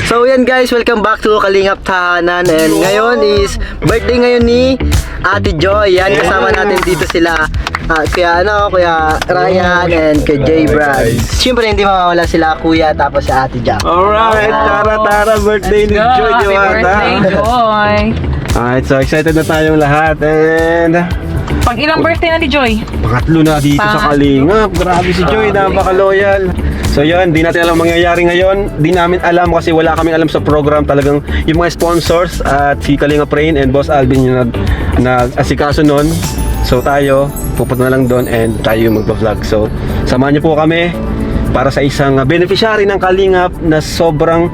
So yan guys, welcome back to Kalingap Tahanan. And ngayon is birthday ngayon ni Ate Joy. Yan, kasama natin dito sila Kuya Ryan and Kuya J. Brad. Siyempre hindi mawawala sila Kuya tapos si Ate Jack. Alright, tara, birthday ni Joy Happy birthday, Joy! Alright, so excited na tayong lahat. And Pang ilang birthday na ni Joy? pangatlo na dito sa Kalingap. Grabe si Joy, napaka-loyal. So yun, di natin alam mangyayari ngayon. Di namin alam kasi wala kaming alam sa program. Talagang yung mga sponsors at si Kalingap Rain and Boss Alvin yung nag-asikaso nun. So tayo, pupunta na lang doon and tayo yung mag-vlog. So samahan niyo po kami para sa isang beneficiary ng Kalingap na sobrang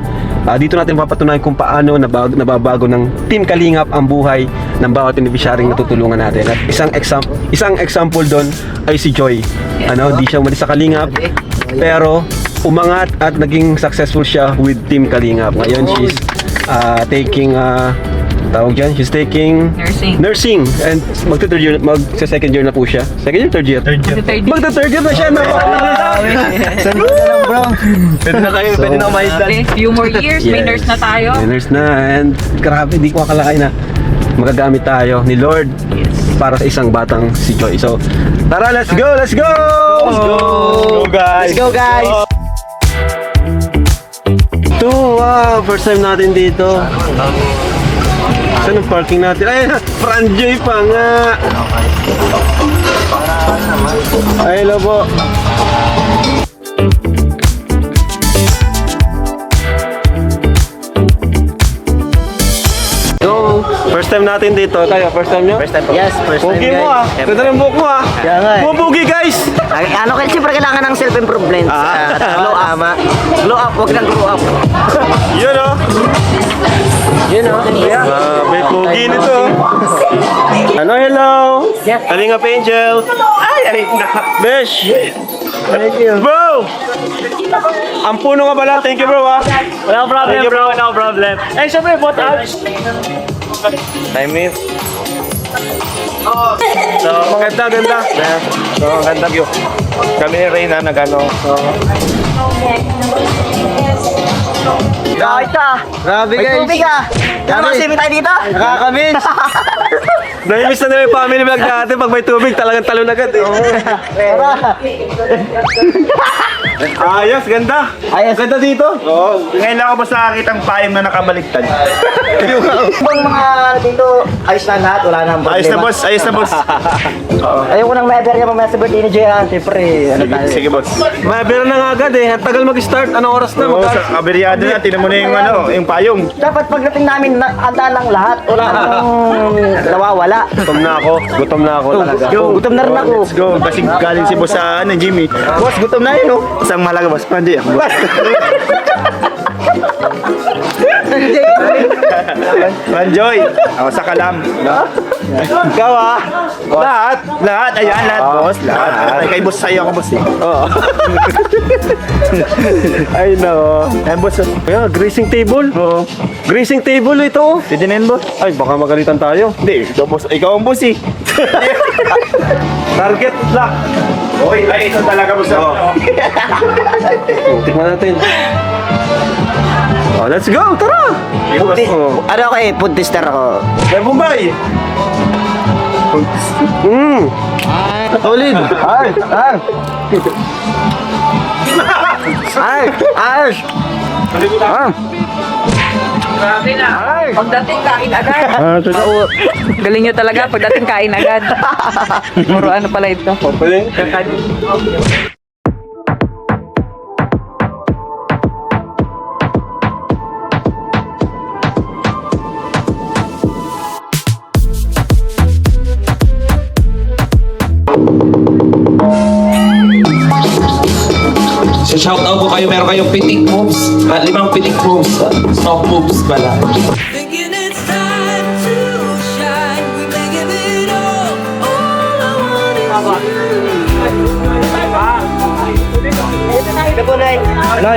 dito natin papatunayan kung paano nababago ng Team Kalingap ang buhay ng bawat beneficiary na tutulungan natin. At isang example doon ay si Joy. Di siya umalis sa Kalingap pero umangat at naging successful siya with Team Kalingap. Ngayon she's taking she's taking nursing and magsa-second year na po siya. Second year, third year? Magta-third year na siya. Saan ka na lang bro? Pwede na kayo, pwede na umayos Okay, few more years, may nurse na tayo. May nurse na and grabe, di ko akalain na magagamit tayo ni Lord para sa isang batang si Joy. So, tara, let's go! Let's go! Let's go guys! Ito, wow, first time natin dito. Saan ang parking natin? Ay, Franjoy pa nga! Ay, hello po. First time natin dito. Kayo, first time nyo? First time po. Yes, first time Pugi mo guys. Ganda ng buhok mo Kaya nga eh. Pugi guys! Siyempre kailangan ng self-improvement. Glow up. Glow up, huwag lang grow up. Yun o. Yeah. May pugi nito. Hello? Kalingap Angel. Ay, Besh. Thank you. Bro! Ang puno nga pala. Thank you bro Wala problem Thank you, bro, no problem. Eh syempre, bot out. Time is. So, ganda. So, ganda view. Kami ni Reyna nag-ano. So, Grabe guys. May tubig Nakakasimi tayo dito? Nakakamiss. nai-miss na yung family vlog natin. Pag may tubig, talagang talon agad eh. Ayos, ganda. Ganda dito. Oo. Ngayon lang ako basta nakakita ang payong na nakabaliktad. Ibang mga dito, ayos na lahat, wala nang problema. Ayos na boss. Ayoko nang ma-ever niya mamaya sa birthday ni Joyan. Siyempre, Sige boss. May bera na nga agad eh. Ang tagal mag-start. Anong oras na? Oo, sa kaberyado na, tinan mo na yung payong. Dapat pagdating namin, handa lang lahat. Wala nang nawawala. Gutom na ako talaga. Gutom na rin ako. Let's go. Kasi galing si boss sa Jimmy. Boss, gutom na yun, no? Isang malaga, boss. Pandi ako. Manjoy. Ako sa kalam. Ikaw Lahat. Ayan, lahat, boss. Lahat. Ay, kay boss sa'yo ako, boss. Oo. Ay no. Ayan, boss. Kaya, greasing table. Oo. Greasing table ito. Pwede na yun, boss. Ay, baka magalitan tayo. Hindi, ikaw ang boss eh. Target lock. Uy, ay, ito talaga, boss. Tingnan natin. Oh, let's go. Tara. Ano ako eh, food tester ako. Kaya Bombay. Solid. Grabe na. Pagdating kain agad. Galing nyo talaga, pagdating kain agad. Puro ano pala ito. Pwede. So shout out po kayo, meron kayong pitik moves, 5 pitik moves, soft moves pala. Thinking it's time to shine. We may give it all I want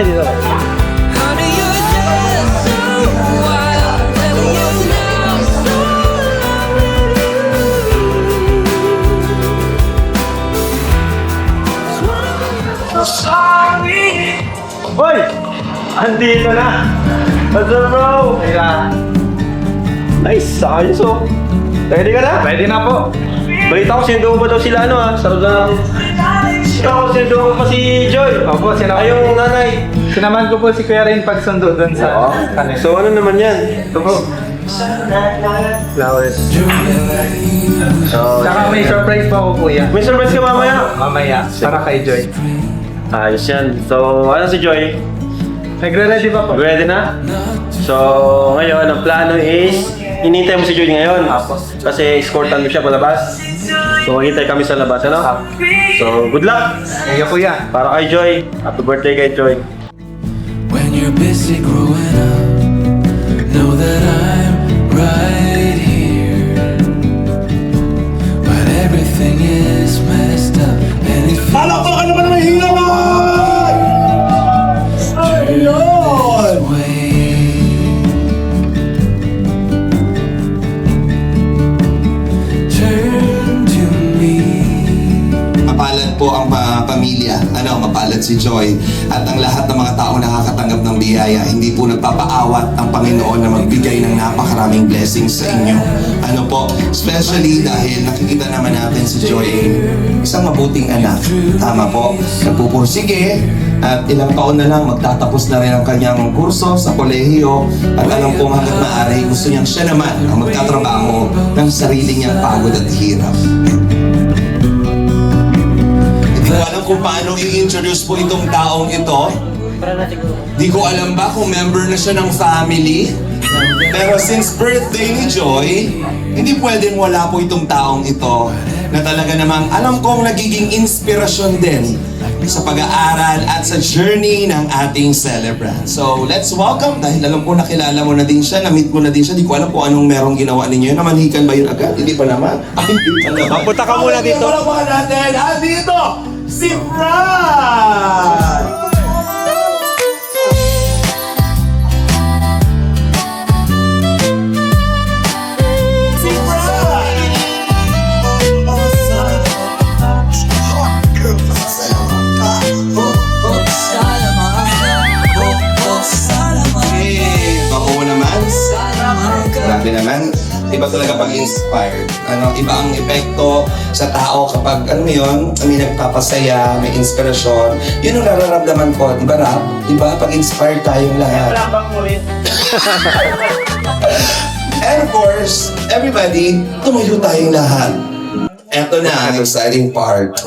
is you. Honey, you're just so wild. Telling you now, so Hoy! Andito na! What's up, bro? Nice, ayos oh. Ready ka na? Ready na po. Balita ko, sinundo pa daw sila sarap na. Ikaw, sinundo pa si Joy. Opo, Ay, yung nanay. Sinaman ko po si Kuya Rain pagsundo doon sa kanila. So ano naman yan? Ito po. Flowers. So, Saka may surprise pa ako, Kuya. may surprise ka mamaya? Mamaya, para kay Joy. Ayos yan. So, ano si Joy? Nagre-ready pa po. Ready na? So, ngayon, ang plano is hinintay mo si Joy ngayon. Kasi escortan mo siya palabas. So, hintay kami sa labas, ano? So, good luck! Thank you, Kuya. Para kay Joy. Happy birthday kay Joy. When you're busy growing up, know that I'm right here. But everything is messed up and it feels this way. Turn to me. Mapalad po ang pamilya, mapalad si Joy at ang lahat ng mga tao nakakatanggap ng biyaya. Hindi po nagpapaawat ang Panginoon na magbigay ng napakaraming blessings sa inyo. Especially dahil nakikita naman natin si Joy ay isang mabuting anak. Tama po, nagpupursige at ilang taon na lang magtatapos na rin ang kanyang kurso sa kolehiyo at alam pong hanggat maaari gusto niyang siya naman ang magtatrabaho ng sarili niyang pagod at hirap. Hindi ko alam kung paano i-introduce po itong taong ito. Di ko alam ba kung member na siya ng family. Pero since birthday ni Joy, hindi pwedeng wala po itong taong ito na talaga namang alam kong nagiging inspirasyon din sa pag-aaral at sa journey ng ating celebrant. So let's welcome, dahil alam ko nakilala mo na din siya, na-meet mo na din siya, di ko alam kung anong merong ginawa ninyo. Namanhikan ba yun agad? Hindi pa naman. Hindi pa naman. Punta ka muna dito. Palakpakan natin. Dito, si Fran! Grabe naman. Iba talaga pag-inspired. Iba ang epekto sa tao kapag, may nagpapasaya, may inspirasyon. Yun ang nararamdaman ko. Diba, Rap? Diba? Pag-inspired tayong lahat. And of course, everybody, tumuyo tayong lahat. Eto na ang exciting part.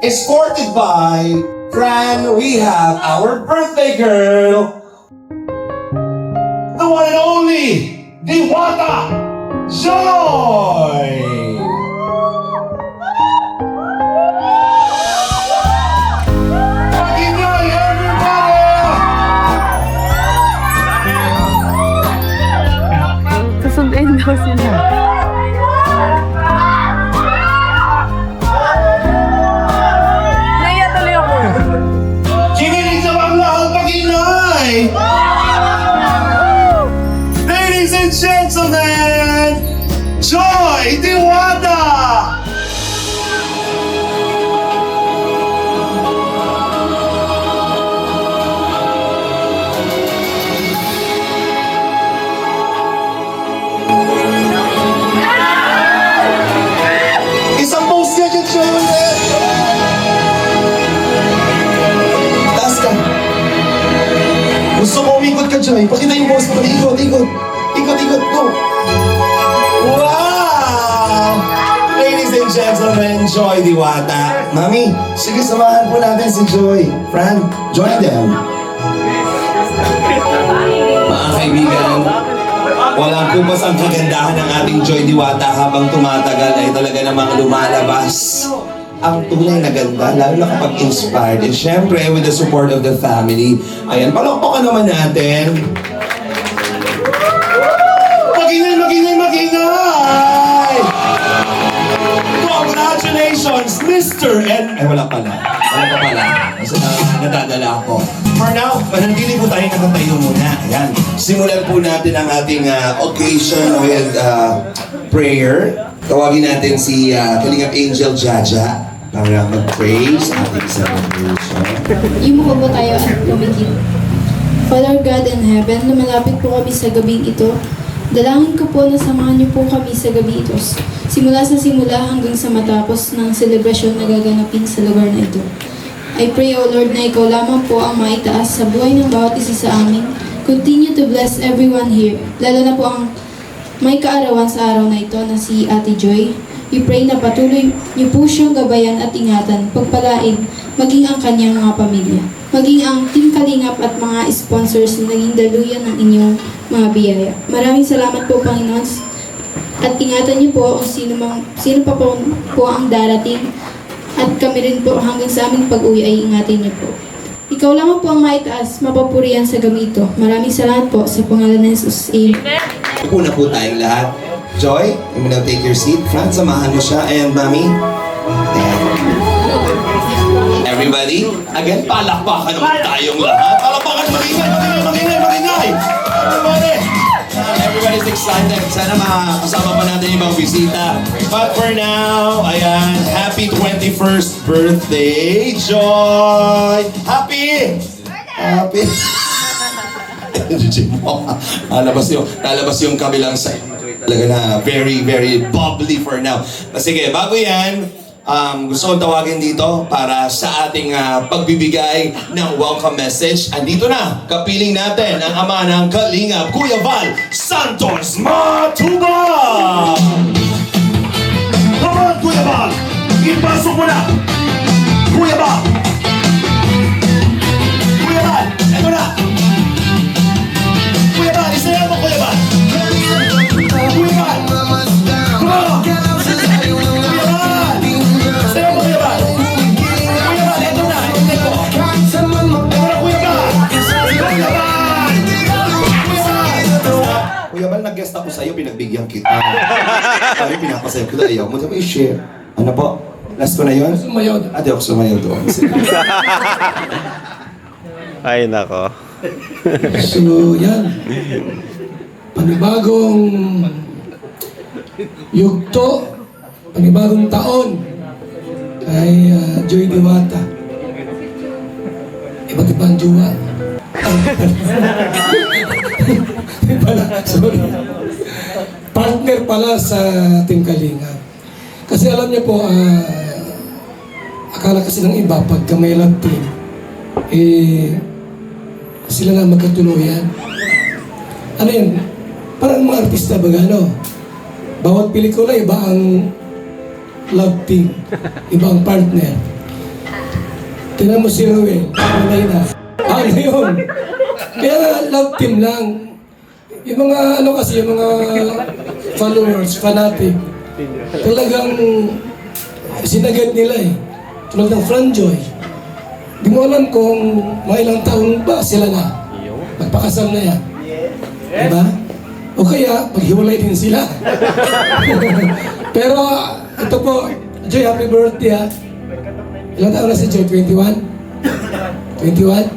Escorted by Fran, we have our birthday girl, the one and only Diwata Joy! Pag-inyoy, everybody! Susunduin daw sila. Naiya tuloy ako. Kinilig na bang lahat pag-inyoy? Ladies and gentlemen, Joy Diwata! Isang post niya dyan siya ulit! Taas ka! Gusto mo umikot ka, Joy? Pakita yung post mo. Ikot, ikot. Ikot, ikot, go! Wow! Ladies and gentlemen, Joy Diwata. Mami, sige, samahan po natin si Joy. Fran, join them. Mga kaibigan, walang kubos ang kagandahan ng ating Joy Diwata habang tumatagal ay talaga namang lumalabas ang tunay na ganda, lalo na kapag inspired. And syempre, with the support of the family. Ayan, palakpakan naman natin. Magingay, magingay, magingay! Congratulations, Mr. and... Ay, wala pala. Wala pa pala. Kasi nadadala ako. For now, manatili po tayo nakatayo muna. Ayan. Simulan po natin ang ating occasion with prayer. Tawagin natin si Kalingap Angel Jaja para mag-pray sa ating celebration. Yung mo ba tayo at kumikip? Father God in heaven, lumalapit po kami sa gabing ito. Dalangin ko po na samahan niyo po kami sa gabi ito. Simula sa simula hanggang sa matapos ng selebrasyon na gaganapin sa lugar na ito. I pray, O Lord, na ikaw lamang po ang maitaas sa buhay ng bawat isa sa amin. Continue to bless everyone here, lalo na po ang may kaarawan sa araw na ito na si Ate Joy. We pray na patuloy niyo po siyang gabayan at ingatan, pagpalain, maging ang kanyang mga pamilya. Maging ang Team Kalingap at mga sponsors na naging daluyan ng inyong mga biyaya. Maraming salamat po, Panginoon. At ingatan niyo po kung sino pa po ang darating. At kami rin po hanggang sa aming pag-uwi ay ingatan niyo po. Ikaw lamang po ang maitaas, mapapurihan sa gamito. Maraming salamat po sa pangalan ng Jesus. Amen. Una po tayong lahat. Joy, you may now take your seat. Franz, samahan mo siya. And Mami. Ayan. Everybody, again, palakpakan naman tayong lahat. Palakpakan, maringay! Everybody! Everybody's excited. Sana makasama pa natin yung ibang bisita. But for now, ayan, happy 21st birthday, Joy! Happy! Happy! Lalabas yung kabilang side. Talaga na very, very bubbly for now. Sige, bago yan, gusto kong tawagin dito para sa ating pagbibigay ng welcome message. Andito na, kapiling natin ang ama ng Kalingap, Kuya Val Santos Matuba! Come on, Kuya Val! Ipasok mo na! Kuya Val! Kuya Val! Ito na! Kuya Val, isayaw mo, Kuya Val! Kuya Val! Come on! Kuya Val! Isayaw mo, Kuya Val! Kuya Val, ito na! Ito na, Kuya Val! Kuya Val! Kuya Val, nag-guest ako sa'yo, pinagbigyan kita. Sabi, pinapasayo ko na ayaw mo. Sabi, i-share. Ano po? Last ko na yun? Sumayaw. Ate, ako sumayaw doon. Ay, nako. So, yan. Panibagong yugto, panibagong taon kay Joy Diwata. Iba't ibang jowa. Sorry. Partner pala sa Team Kalingap. Kasi alam niyo po, akala kasi ng iba, pagka may love team, sila na magkatuluyan. Ano yan? Parang mga artista ba gano? Bawat pelikula, iba ang love team. Iba ang partner. Tingnan mo si Ruel. Malay na. Ano yun? Kaya love team lang. Yung mga ano kasi, yung mga followers, fanatic, talagang sinagad nila eh. Tulad ng Franjoy. Di mo alam kung mga ilang taon ba sila na. Magpakasal na yan. Diba? O kaya, maghiwalay din sila. Pero, ito po, Joy, happy birthday ha. Ilang taon na si Joy? 21? 21?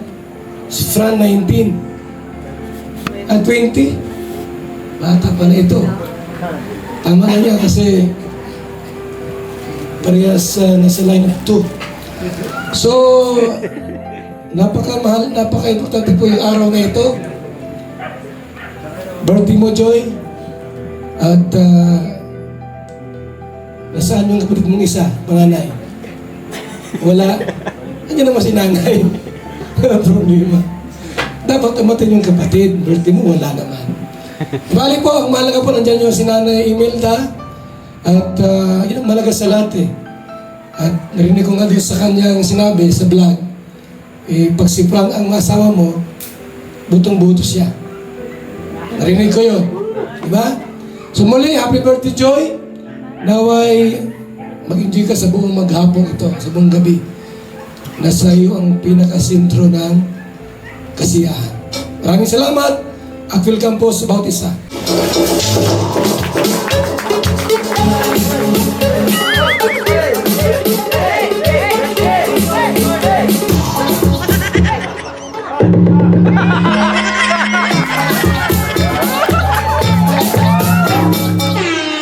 Si Fran, 19. At 20? Bata pa na ito. Tama na niya kasi parehas nasa line of 2. So, napakamahal, napaka-importante po yung araw na ito. Birthday mo, Joy. At nasaan yung kapatid mong isa, panganay? Wala. Andiyan naman si nanay. Problema. Dapat umatin yung kapatid. Birthday mo, wala naman. Bali po, ang mahalaga po, nandiyan yung si nanay Imelda. At yun ang mahalaga sa lahat eh. At narinig ko nga din sa kanyang sinabi sa vlog, pag si Frank ang asawa mo, butong-buto siya. Narinig ko yun. Diba? So muli, happy birthday, Joy. Naway, mag-enjoy ka sa buong maghapon ito, sa buong gabi. Nasa iyo ang pinakasintro ng kasiyahan. Maraming salamat at welcome po sa bawat isa.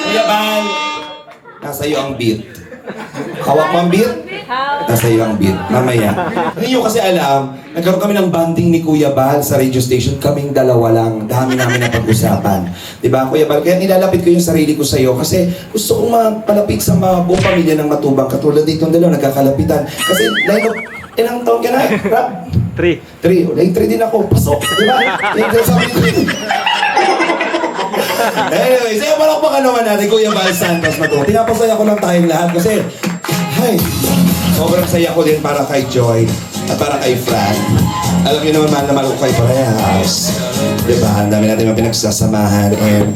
Kuya Val, nasa iyo ang beat. Hawak mo ang beat? Nasa iyo ang beat. Mamaya. Hindi nyo kasi alam, nagkaroon kami ng banding ni Kuya Bal sa radio station. Kaming dalawa lang. Dami namin na pag-usapan. Diba, Kuya Bal? Kaya nilalapit ko yung sarili ko sa'yo kasi gusto kong mapalapit sa mga buong pamilya ng Matubang. Katulad dito ang dalawa, nagkakalapitan. Kasi, line of, ilang taon ka na? Rap? 3. 3. Line 3 din ako. Pasok. Diba? Line 3 sa akin 3. Anyway, sa'yo palakpakan naman natin, Kuya Bal Santos Matubang. Pinapasaya ko lang tayong lahat kasi, ay, sobrang saya ko din para kay Joy at para kay Fran. Alam niyo naman, mahal na mahal ko kay parehas. Diba? Ang dami natin mga pinagsasamahan. And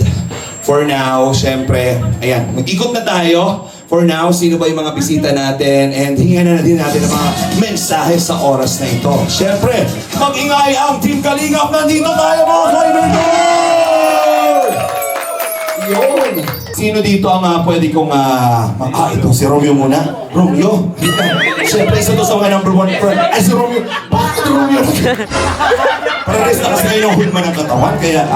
for now, syempre, ayan, mag-ikot na tayo. For now, sino ba yung mga bisita natin? And hingan na din natin ang mga mensahe sa oras na ito. Syempre, mag-ingay ang Team Kalingap. Nandito tayo mga kaibigan! Yun! Sino dito ang pwede kong, ito, si Romeo muna. Romeo? Siyempre, isa to sa mga number 1 friend. Ay, si Romeo. Bakit Romeo? Parares na kasi kayo ng hulma ng katawan. Kaya,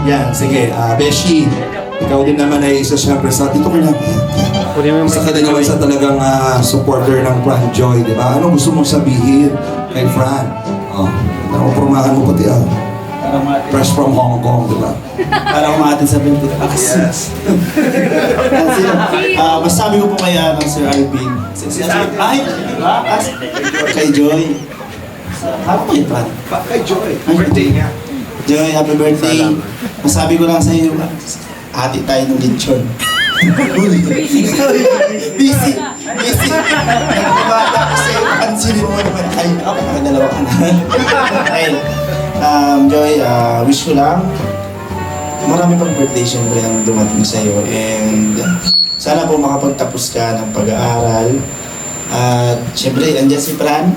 yan, sige, Beshi. Ikaw din naman ay isa siyempre sa dito ko na. Isa ka din naman sa talagang supporter ng Fran Joy, di ba? Ano gusto mong sabihin kay Fran? Oh, nakupormahan mo pati fresh from Hong Kong, di ba? Para umatin sa 20 bucks. Yes. Masabi ko po kay Sir Alvin. Ay! Kay Joy. Ako kay Fran. Kay Joy. Birthday niya. Joy, happy birthday. Masabi ko lang sa iyo, hati tayo ng lechon. Busy. Nagbabata kasi pansinin mo naman kayo. Ako, nakadalawa ka na. Ayun. Joy, wish ko lang marami pang birthday syempre ang dumating sa'yo and sana po makapagtapos ka ng pag-aaral at syempre andyan si Fran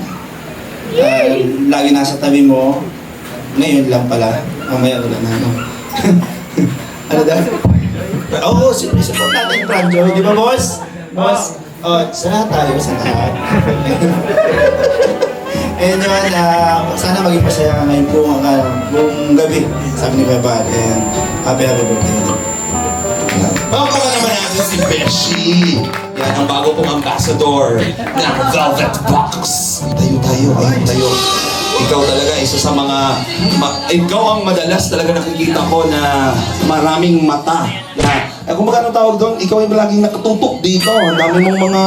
lagi nasa tabi mo ngayon lang pala mamaya wala na ano daw? Oo, support natin Fran Joy, di ba boss? Boss? Sana tayo sa lahat. And yun, sana maging pasaya ka ngayon buong gabi, sabi ni Kuya and happy birthday. Baka naman natin si Beshi. Yan ang bago pong ambassador ng Velvet Box. Tayo. Ikaw talaga, isa sa mga... ikaw ang madalas talaga nakikita ko na maraming mata. Kung magkano tawag doon, ikaw yung laging nakatutok dito. Ang dami mong mga...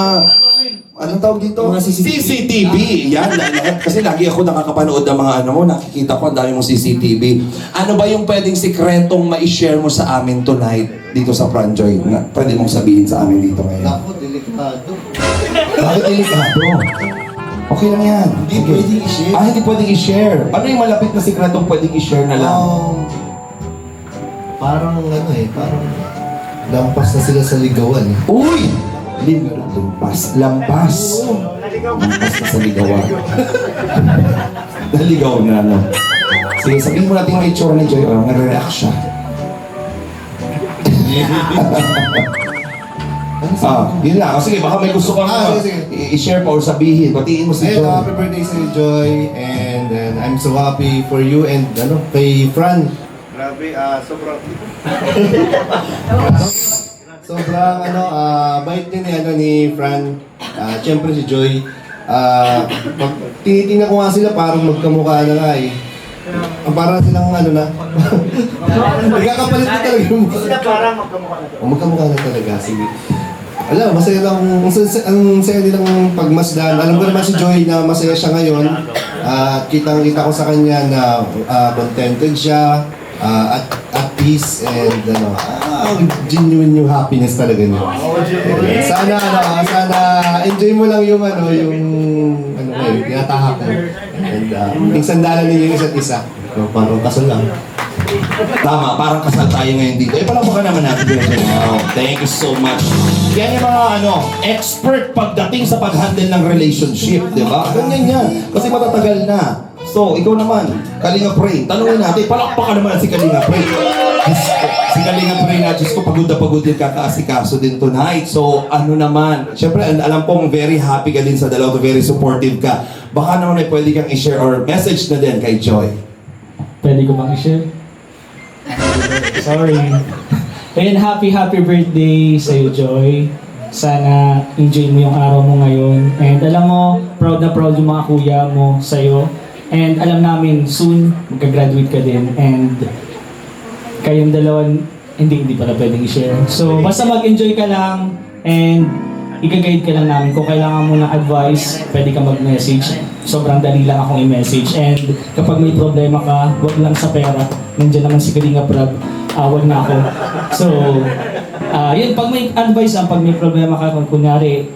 Anong tawag dito? Mga CCTV. Yan, lahat. Kasi lagi ako nakakapanood ng mga nakikita ko ang dami mong CCTV. Ano ba yung pwedeng sikretong ma-share mo sa amin tonight dito sa Fran Joy? Na pwede mong sabihin sa amin dito ngayon? Ako, delikado. Bakit delikado? Okay lang yan. Hindi pwedeng i-share. Hindi pwedeng i-share. Ano yung malapit na sikretong pwedeng i-share na lang? Parang lampas na sila sa ligawan. Uy! Lampas na sa ligawan. Naligaw na, no? Sige, sabihin mo natin yung itsura ni Joy, nare-react siya. Yun lang. Sige, baka may gusto kang i-share pa or sabihin. Batiin mo si Joy. Happy birthday sa Joy, and then I'm so happy for you and kay Fran. Grabe, sobrang bait din ni Fran. Siyempre si Joy. Pag tinitingnan ko nga sila, parang magkamukha na nga eh. Parang silang na. Nagkakapalit na talaga yung mukha. Sila parang magkamukha na. Magkamukha na talaga, sige. Alam, masaya lang. Ang saya nilang pagmasdan. Alam ko naman si Joy na masaya siya ngayon. Kitang-kita ko sa kanya na contented siya. At peace and genuine yung happiness talaga niya. Sana enjoy mo lang yung tinatahak mo. And yung sandalan ninyo yung isa't isa. Parang kasal lang. Tama, parang kasal tayo ngayon dito. Palakpakan naman natin dito. Wow, thank you so much. Yan yung mga expert pagdating sa pag-handle ng relationship, di ba? Ganyan yan. Kasi matatagal na. So, ikaw naman, Kalinga Pray. Tanungin natin, palakpakan naman si Kalinga Pray. Si Kalinga Pray na, Diyos ko, pagod na pagod din kakaasikaso din tonight. So, ano naman, syempre, alam pong very happy ka din sa dalawa, very supportive ka. Baka naman ay pwede kang i-share or message na din kay Joy. Pwede ko bang i-share? Sorry. Ayun, happy birthday sa'yo, Joy. sana enjoy mo yung araw mo ngayon. And alam mo, proud na proud yung mga kuya mo sa'yo. And alam namin, soon, magka-graduate ka din. And kayong dalawan, hindi pala pwedeng i-share. So, basta mag-enjoy ka lang and i-guide ka lang namin. Kung kailangan mo ng advice, pwede ka mag-message. Sobrang dali lang akong i-message. And kapag may problema ka, wag lang sa pera. Nandiyan naman si Kalinga Prab. Wag na ako. So, yun, pag may advice pag may problema ka, kung kunyari,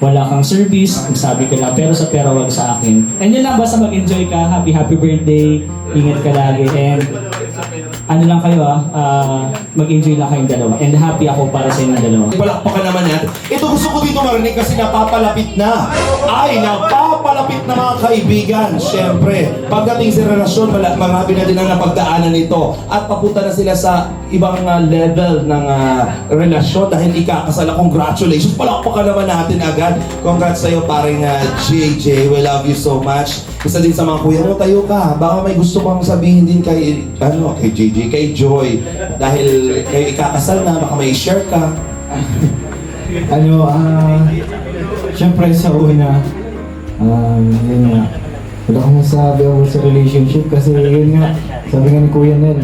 wala kang service, sabi ka lang, pero sa pera wag sa akin. And yun lang, basta mag-enjoy ka. Happy birthday. Ingat ka lagi. And ano lang kayo mag-enjoy lang kayong dalawa. And happy ako para sa inyong dalawa. Palakpakan naman natin. Ito gusto ko dito marinig kasi napapalapit na. Ay, napapalapit na mga kaibigan. Siyempre, pagdating sa relasyon, marami na din ang napagdaanan nito. At papunta na sila sa ibang level ng relasyon dahil ikakasala. Congratulations. Palakpakan naman natin agad. Congrats sa'yo, paring JJ. We love you so much. Isa din sa mga kuya mo, tayo ka. Baka may gusto kang sabihin din kay JJ, kay Joy. Dahil kayo ikakasal na, baka may share ka. Siyempre sa una, yun nga, wala akong masabi ako sa relationship kasi yun nga, sabi nga ni Kuya Nel,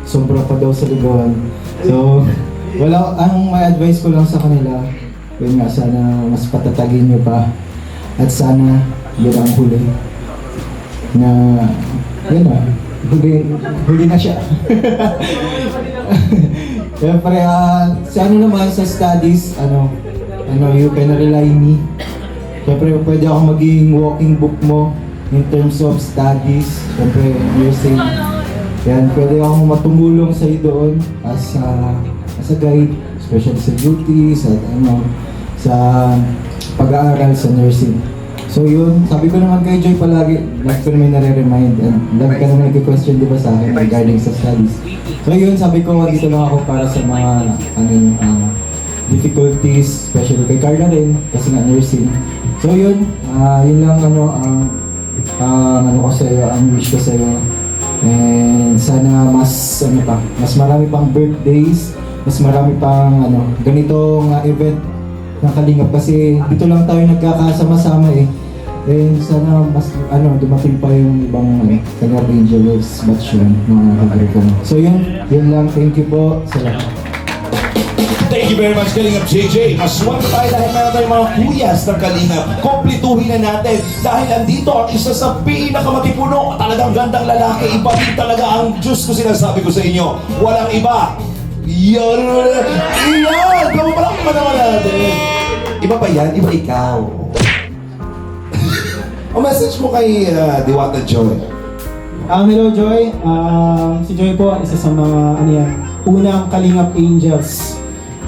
sobra pa daw sa ligawan. So, ang may advice ko lang sa kanila, yun nga, sana mas patatagin nyo pa at sana yun ang huli na, yun na, huli na siya. Siyempre, sa ano naman, sa studies, you can rely me. Siyempre, pwede ako maging walking book mo in terms of studies. Siyempre, nursing. Yan, pwede ako matumulong sa'yo doon as a guide, especially sa duties, at sa pag-aaral sa nursing. So yun, sabi ko naman kay Joy palagi, lagi ko naman nare-remind and lagi ka naman nag-question di ba sa akin regarding sa studies. So yun, sabi ko dito lang ako para sa mga difficulties, especially kay Carla rin, kasi nga nursing. So yun, yun lang ang ko sa'yo, ang wish ko sa'yo. And sana mas marami pang birthdays, mas marami pang ganitong event ng Kalingap kasi dito lang tayo nagkakasama-sama eh. And sana mas dumating pa yung ibang Kalingap Angels batch yun, mga kagrupo. So yun lang, thank you po sa lahat. Thank you very much, Kalingap JJ. Aswan tayo dahil meron tayong mga kuyas ng Kalingap. Komplituhin na natin dahil andito ang isa sa pinakamatipuno, talagang gandang lalaki. Iba din talaga ang Diyos ko sinasabi ko sa inyo. Walang iba. Yan! Kamapalakpan naman natin. Iba pa yan? Iba ikaw. O message mo kay Diwata Joy. Hello Joy. Si Joy po, isa sa mga unang Kalingap Angels.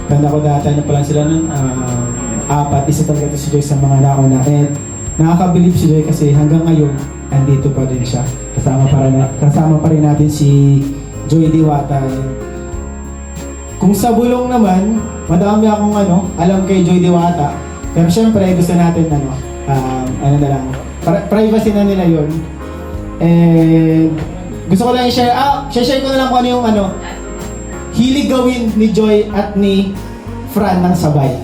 Tanda ko dati na pa lang sila nun, 4. Isa talaga si Joy sa mga nauna. And nakakabilib si Joy kasi hanggang ngayon, andito pa rin siya. Kasama pa rin natin si Joy Diwata. Kung sa bulong naman, madami akong alam kay Joy Diwata. Pero syempre, gusto natin privacy na nila yun. And gusto ko lang i-share, share ko na lang kung ano yung hilig gawin ni Joy at ni Fran ng sabay.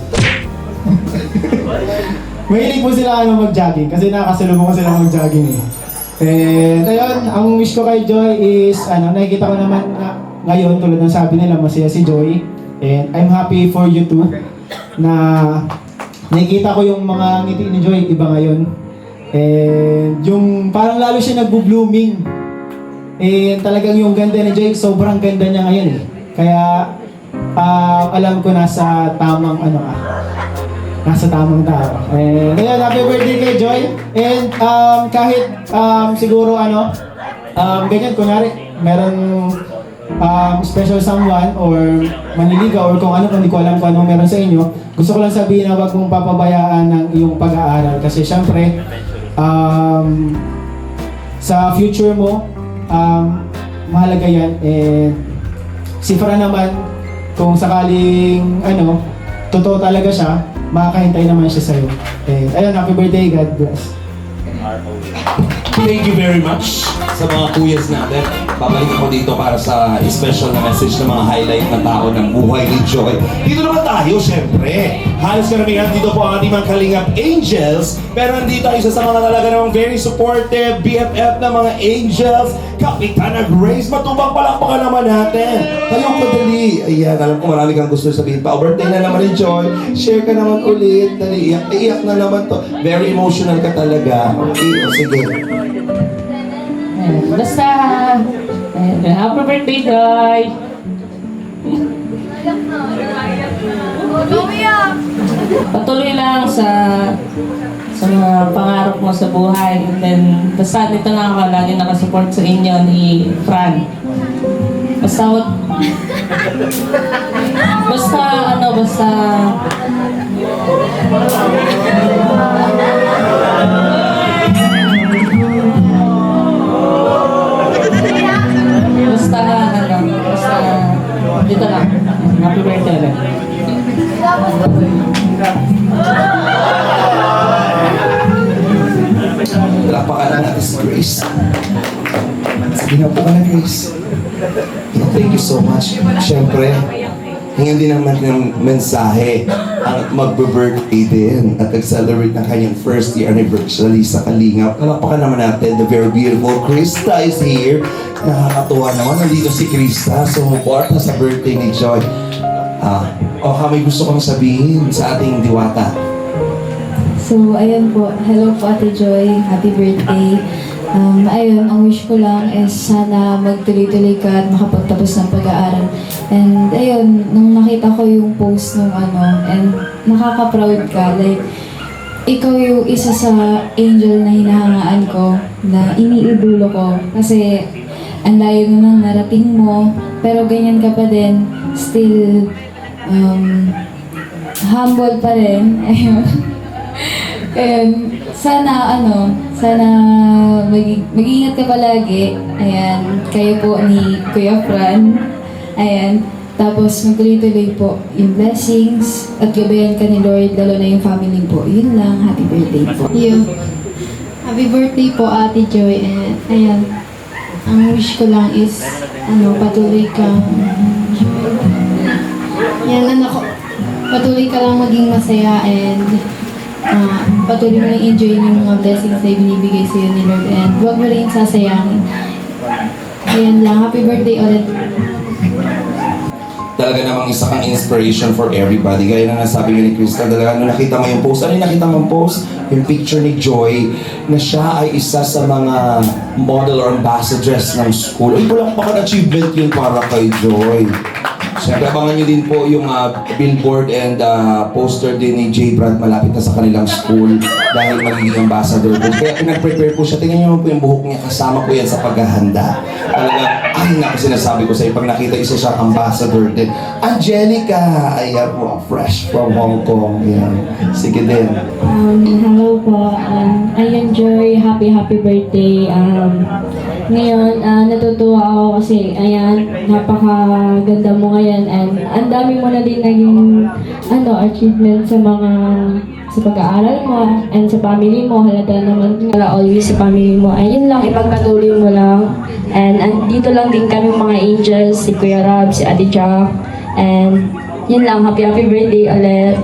Mahilig po sila mag-jogging kasi nakasalubong ko sila mag-jogging eh. And ayun, ang wish ko kay Joy is, nakikita ko naman ngayon, tulad ng sabi nila, masaya si Joy. And I'm happy for you too, na nakikita ko yung mga ngiti ni Joy, iba ngayon. And yung parang lalo siya nagbo-blooming. And talagang yung ganda ni Joy, sobrang ganda niya ngayon eh. Kaya alam ko nasa tamang nasa tamang tao. And ngayon, happy birthday kay Joy. And kahit siguro ganyan, kunwari, meron special someone or manliligaw or kung hindi ko alam kung anong meron sa inyo, gusto ko lang sabihin na wag mong papabayaan ng iyong pag-aaral kasi syempre sa future mo mahalaga yan. And si Fran naman, kung sakaling totoo talaga siya, makakahintay naman siya sa'yo. And ayun, happy birthday, God bless. Thank you very much sa mga kuyas natin. babalik ako dito para sa special na message ng mga highlight na tao ng buhay ni Joy. Dito naman tayo, syempre. Halos karamihan dito po ang ating mga Kalingap Angels. Pero nandito isa sa mga talaga namang very supportive BFF na mga Angels. Kapitana Grace, matubang palakpakan naman natin. Kayong madali. Ayan, alam ko marami kang gusto sabihin pa. Birthday na naman ni Joy. Share ka naman ulit. Dali, iyak na naman to. Very emotional ka talaga. Okay, o sige. Basta, happy birthday, Joy! Patuloy lang sa mga pangarap mo sa buhay. And then, basta dito lang ako lagi nakasupport sa inyo ni Fran. Basta dito lang. Happy birthday ulit. Lapakan na natin si Grace. Sige na po ka na, Grace. Thank you so much. Siyempre, hingan din naman ng mensahe ang magbe-birthday din at nag-celebrate ng kanyang first year anniversary sa Kalingap. Lapakan naman natin the very beautiful Krista is here. Nakakatuwa naman, nandito si Krista. So, part na sa birthday ni Joy. May gusto kong sabihin sa ating diwata. So, ayun po. Hello po, Ate Joy. Happy birthday. Ayun, ang wish ko lang is sana magtuloy-tuloy ka at makapagtapos ng pag-aaral. And ayun, nung nakita ko yung post nung and nakaka-proud ka. Like, ikaw yung isa sa angel na hinahangaan ko, na iniidolo ko. Kasi, ang layo mo nang narating mo, pero ganyan ka pa din. Still, humble pa rin. Ayun. Ayun. Sana mag-ingat ka palagi. Ayan, kayo po ni Kuya Fran. Ayan, tapos magtuloy-tuloy po yung blessings at gabayan ka ni Lord, lalo na yung family po. Yun lang, happy birthday po. Yun. Happy birthday po, Ate Joy. And ayan, ang wish ko lang is, patuloy kang, patuloy ka lang maging masaya and patuloy mo lang enjoy yung mga blessings na binibigay sa'yo ni Lord and huwag mo rin sasayangin. Ayan lang, happy birthday ulit. Talaga namang isa kang inspiration for everybody. Gaya na nasabi nga ni Krista, talaga nung nakita mo yung post, ano yung nakita mong post? Yung picture ni Joy, na siya ay isa sa mga model or ambassadress ng school. Ay, walang achievement yun para kay Joy. Siyempre, abangan nyo din po yung billboard and poster din ni J. Brad malapit na sa kanilang school dahil magiging ambassador po. Kaya pinag-prepare po siya. Tingnan nyo po yung buhok niya. Kasama ko yan sa paghahanda. Talaga, sinasabi ko sa iyo, pag nakita isa siyang ambassador din. Angelica! Ayan po, fresh from Hong Kong. Ayan. Sige din. Hello po. I enjoy happy birthday. Ngayon, natutuwa ako kasi, ayan, napakaganda mo ngayon and ang dami mo na din naging achievement sa pag-aaral mo and sa family mo. Halata naman wala always sa family mo. Ayun lang, ipagpatuloy mo lang. And dito lang din kami mga angels, si Kuya Rob, si Ate Jack. And yun lang, happy birthday ulit.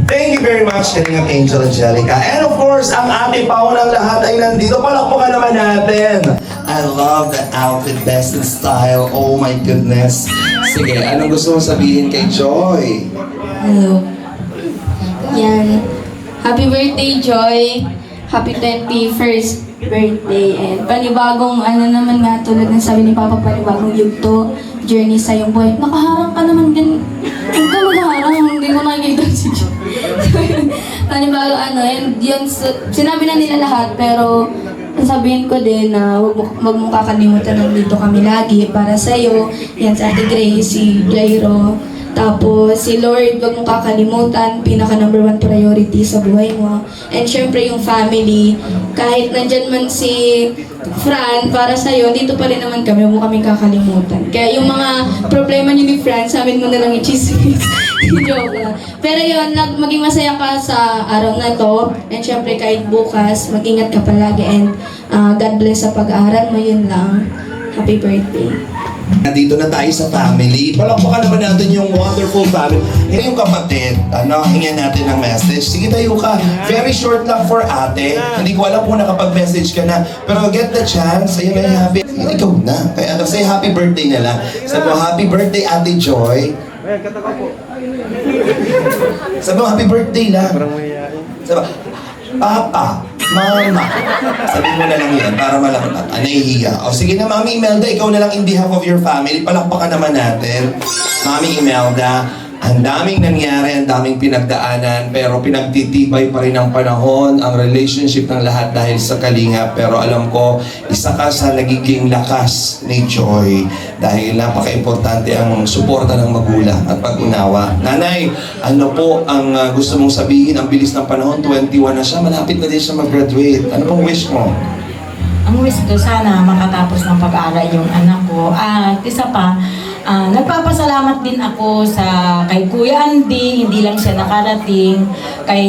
Thank you very much, Kalingap Angel Angelica. And of course, ang ating paunang lahat ay nandito. Palakpakan naman natin. I love the outfit, best in style. Oh my goodness. Sige, anong gusto mong sabihin kay Joy? Hello. Yan. Happy birthday, Joy. Happy 21st birthday. And panibagong naman nga tulad ng sabi ni Papa, panibagong yugto, journey sa iyong buhay. Nakaharang ka naman din. Huwag ka magharang. Hindi ko nakikita si Joy. Panibagong and yun, sinabi na nila lahat, pero sabihin ko din na huwag mong kakalimutan, nandito kami lagi para sa'yo. Yan si Ate Grace, si Jairo. Tapos si Lord, huwag mong kakalimutan, pinaka number 1 priority sa buhay mo. And syempre yung family, kahit nandyan man si Fran para sa'yo, dito pa rin naman kami, huwag mo kaming kakalimutan. Kaya yung mga problema niyo ni Fran, sa amin mo na lang i-chismis. Joke lang. Pero yun, maging masaya ka sa araw na to. And syempre kahit bukas, mag-ingat ka palagi. And God bless sa pag-aaral mo. Yun lang. Happy birthday. Nandito na tayo sa family. Palakpakan naman natin yung wonderful family. Yung kapatid, hingan natin ng message. Sige, tayo ka. Very short lang for ate. Hindi ko alam kung nakapag-message ka na. Pero get the chance. Ayun na happy. Ikaw na. Kaya say happy birthday na lang. Sabi mo, happy birthday, Ate Joy. Sabi mo, happy birthday lang. Sabi mo, Papa, Mama. Sabi mo na lang yan para malaman at nahihiya. O sige na, Mami Imelda, ikaw na lang in behalf of your family. Palakpakan naman natin. Mami Imelda, ang daming nangyari, ang daming pinagdaanan, pero pinagtitibay pa rin ang panahon, ang relationship ng lahat dahil sa Kalingap. Pero alam ko, isa ka sa nagiging lakas ni Joy dahil napaka-importante ang suporta ng magulang at pag-unawa. Nanay, ano po ang gusto mong sabihin? Ang bilis ng panahon, 21 na siya, malapit na din siya mag-graduate. Ano pong wish mo? Ang wish ko sana makatapos ng pag-aaral yung anak ko. At isa pa, nagpapasalamat din ako kay Kuya Andy, hindi lang siya nakarating, kay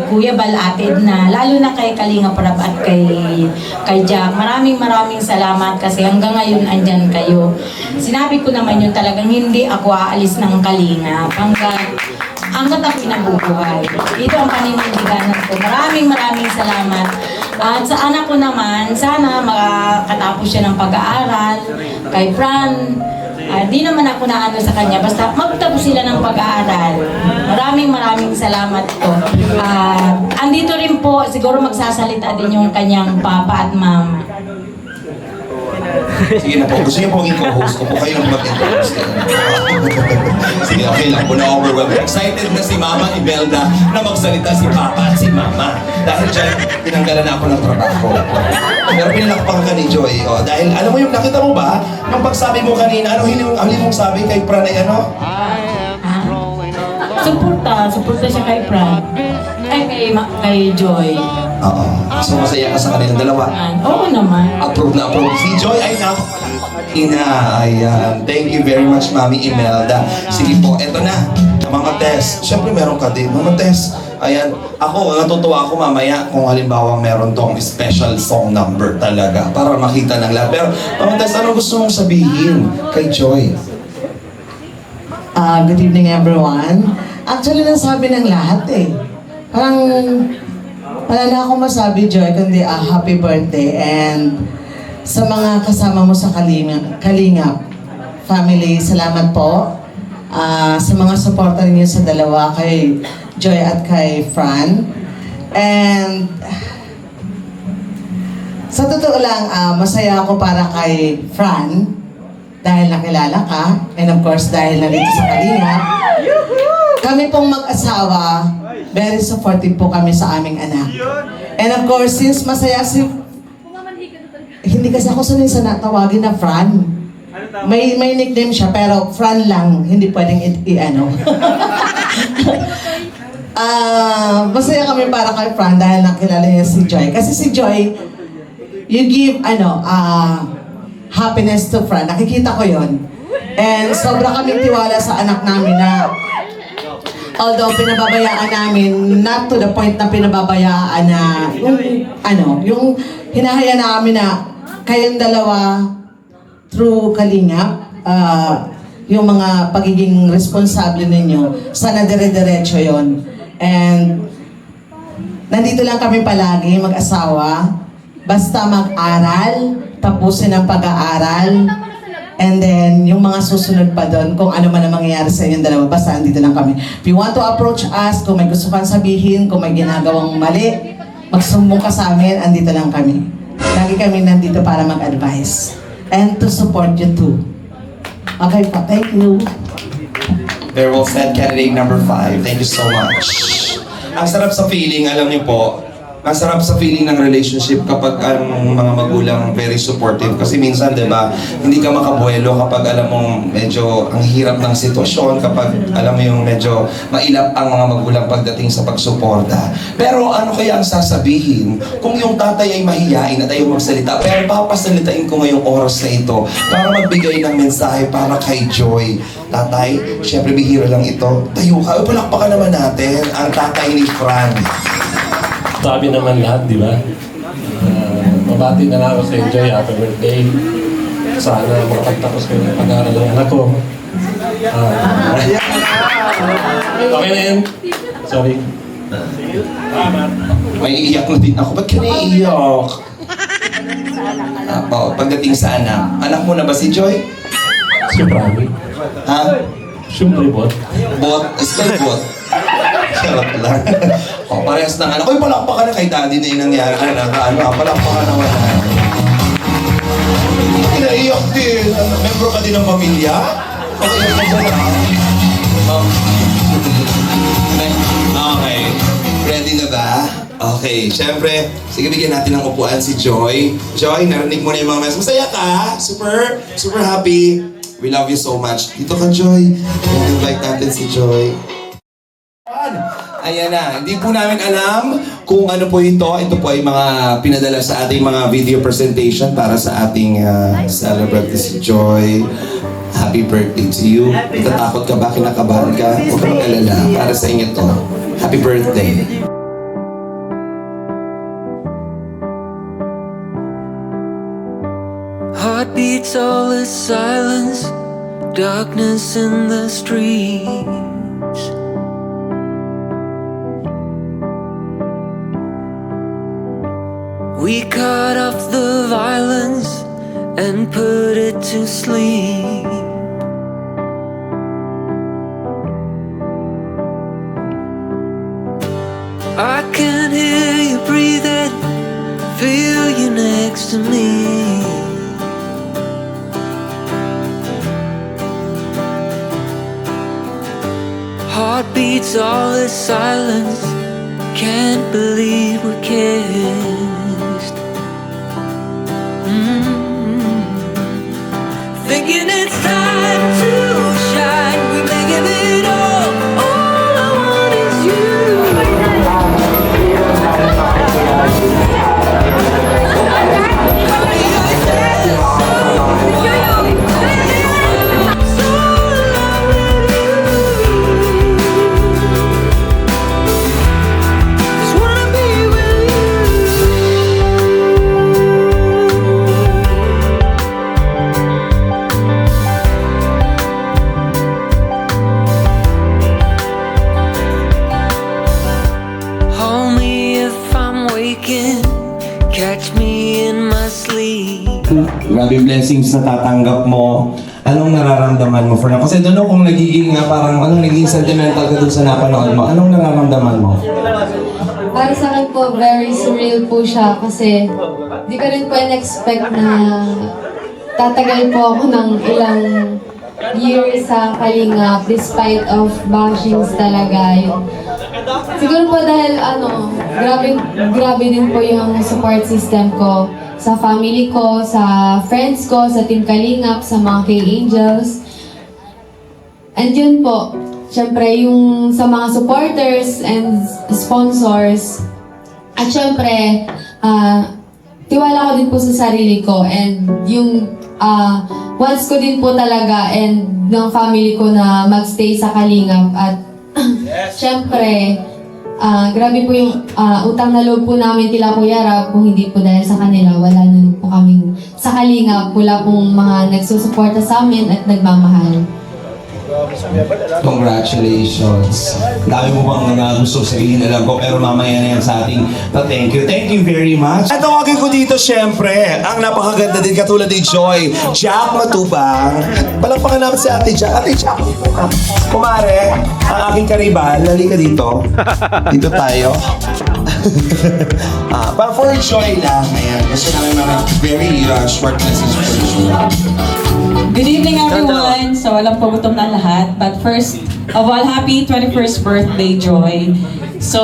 Kuya Balatid na, lalo na kay Kalinga Prab at kay Jack. Maraming salamat kasi hanggang ngayon andyan kayo. Sinabi ko naman yun talagang hindi ako aalis ng Kalinga hanggat ako nabubuhay. Ito ang paninindiganan ko. Maraming salamat. At sa anak ko naman, sana makatapos siya ng pag-aaral. Kay Fran, di naman ako naano sa kanya. Basta magtapos sila ng pag-aaral. Maraming salamat po. Andito rin po, siguro magsasalita din yung kanyang papa at mama. Sige na po, gusto niyo po maging co-host ko po. Kayo lang mag-co-host. Sige, okay lang po, na-overwhelmed. Excited na si Mama Imelda na magsalita si Papa at si Mama. Dahil dyan, tinanggalan na ako ng trabaho. Pero pinalakpakan ka ni Joy. Dahil, alam mo yung nakita mo ba? Yung pagsabi mo kanina, ano hili mong sabi kay Pranay, ano? Suporta siya kay Fran. Kay Joy. Oo. So masaya ka sa kanilang dalawa. Oo naman. Approve na approve. Si Joy ay Ina, ayan. Thank you very much, Mami Imelda. Sige po, eto na. Mama Tess, syempre meron ka din. Mama Tess, ayan. Ako, natutuwa ako mamaya kung halimbawa meron tong special song number talaga para makita ng lahat. Pero, Mama Tess, ano gusto mong sabihin kay Joy? Good evening, everyone. Actually, nasabi ng lahat eh. Parang, wala na akong masabi, Joy, kundi happy birthday. And sa mga kasama mo sa Kalingap family, salamat po. Sa mga supporter niyo sa dalawa, kay Joy at kay Fran. And sa totoo lang, masaya ako para kay Fran dahil nakilala ka. And of course, dahil nandito sa Kalingap. Kami pong mag-asawa, very supportive po kami sa aming anak. And of course, since masaya hindi kasi ako sanay sa natawagin na Fran. May nickname siya, pero Fran lang, hindi pwedeng i-ano. Masaya kami para kay Fran dahil nakilala niya si Joy. Kasi si Joy, you give, happiness to Fran. Nakikita ko yon. And sobra kaming tiwala sa anak namin na although pinababayaan namin, not to the point na pinababayaan na yung hinahaya namin na kayong dalawa through Kalingap, yung mga pagiging responsable ninyo, sana dire-diretso yon. And nandito lang kami palagi, mag-asawa, basta mag-aral, tapusin ang pag-aaral, and then, yung mga susunod pa doon, kung ano man ang mangyayari sa inyong dalawa, basta andito lang kami. If you want to approach us, kung may gusto kang sabihin, kung may ginagawang mali, magsumbong ka sa amin, andito lang kami. Lagi kami nandito para mag-advise. And to support you too. Okay po, thank you. Very well said, candidate number 5. Thank you so much. Ang sarap sa feeling, alam niyo po, masarap sa feeling ng relationship kapag ang mga magulang very supportive. Kasi minsan, di ba, hindi ka makabuelo kapag alam mong medyo ang hirap ng sitwasyon, kapag alam mo yung medyo mailap ang mga magulang pagdating sa pagsuporta. Pero ano kaya ang sasabihin kung yung tatay ay mahiyain at ayaw magsalita? Pero papasalitain ko ngayong oras na ito para magbigay ng mensahe para kay Joy. Tatay, syempre bihira lang ito. Tayo ka, palakpakan naman natin ang tatay ni Fran. Sabi naman lahat, di ba? Mabati na lang ako sa Joy. Happy birthday. Sana makapagtapos kayo ng pag-aaral ng anak ko. Okay na yun. Sorry. May iiyak na din ako. Ba't ka naiiyak? Pagdating sa anak. Anak mo na ba si Joy? Siyempre. Ha? Siyempre, bot. Bot? Stay bot? Charot lang. Parehas ng anak. Uy, palakpakan na kay daddy na yung nangyari. Palakpakan naman na. Naiiyak din. Membro ka din ng pamilya? Okay. Ready na ba? Okay, syempre, sige bigyan natin ng upuan si Joy. Joy, narinig mo na yung mga message. Masaya ka? Super happy. We love you so much. Dito ka, Joy. I-invite natin si Joy. Ayan na, hindi po namin alam kung ano po ito. Ito po ay mga pinadala sa ating mga video presentation para sa ating celebrate si Joy. Happy birthday to you. Natatakot ka ba? Kinakabahan ka? Huwag ka mag-alala. Para sa inyo to. Happy birthday. Heartbeats, all is silence, darkness in the streets. We cut off the violence and put it to sleep. I can hear you breathing, feel you next to me. Heartbeats, all this silence, can't believe we kissed. Thinking it's time to shine, we may give it all I want is you. Catch me in my sleep. Grabe blessings na tatanggap mo. Anong nararamdaman mo, Fernando? Kasi doon kung nagiging parang naging sentimental ka doon sa napanood mo, anong nararamdaman mo? Para sa akin po, very surreal po siya kasi di ko rin po in-expect na tatagal po ako ng ilang years sa Kalingap despite of bashings talaga yun. Siguro po dahil grabe din po yung support system ko sa family ko, sa friends ko, sa Team Kalingap, sa mga K-Angels. And yun po, syempre yung sa mga supporters and sponsors. At syempre, tiwala ko din po sa sarili ko and yung wants ko din po talaga and ng family ko na magstay sa Kalingap at syempre, grabe po yung utang na loob po namin kila Kuya Rab. Kung hindi po dahil sa kanila, wala na po kaming sa Kalingap. Wala pong mga nagsusuporta sa amin at nagmamahal. Congratulations. Dami mo bang gusto sabihin, alam ko, pero mamaya na yan sa ating thank you. Thank you very much. At tawagin ko dito, syempre, ang napakaganda din katulad ni Joy, Jack Matubang. Palakpakan namin si Ate Jack. Ate Jack, kumare, ang aking karibal, halika dito. Dito tayo. Para for Joy lang. Ayan, gusto namin mga very short message for Joy. Good evening everyone! So walang pagutom na lahat. But first of all, happy 21st birthday, Joy. So,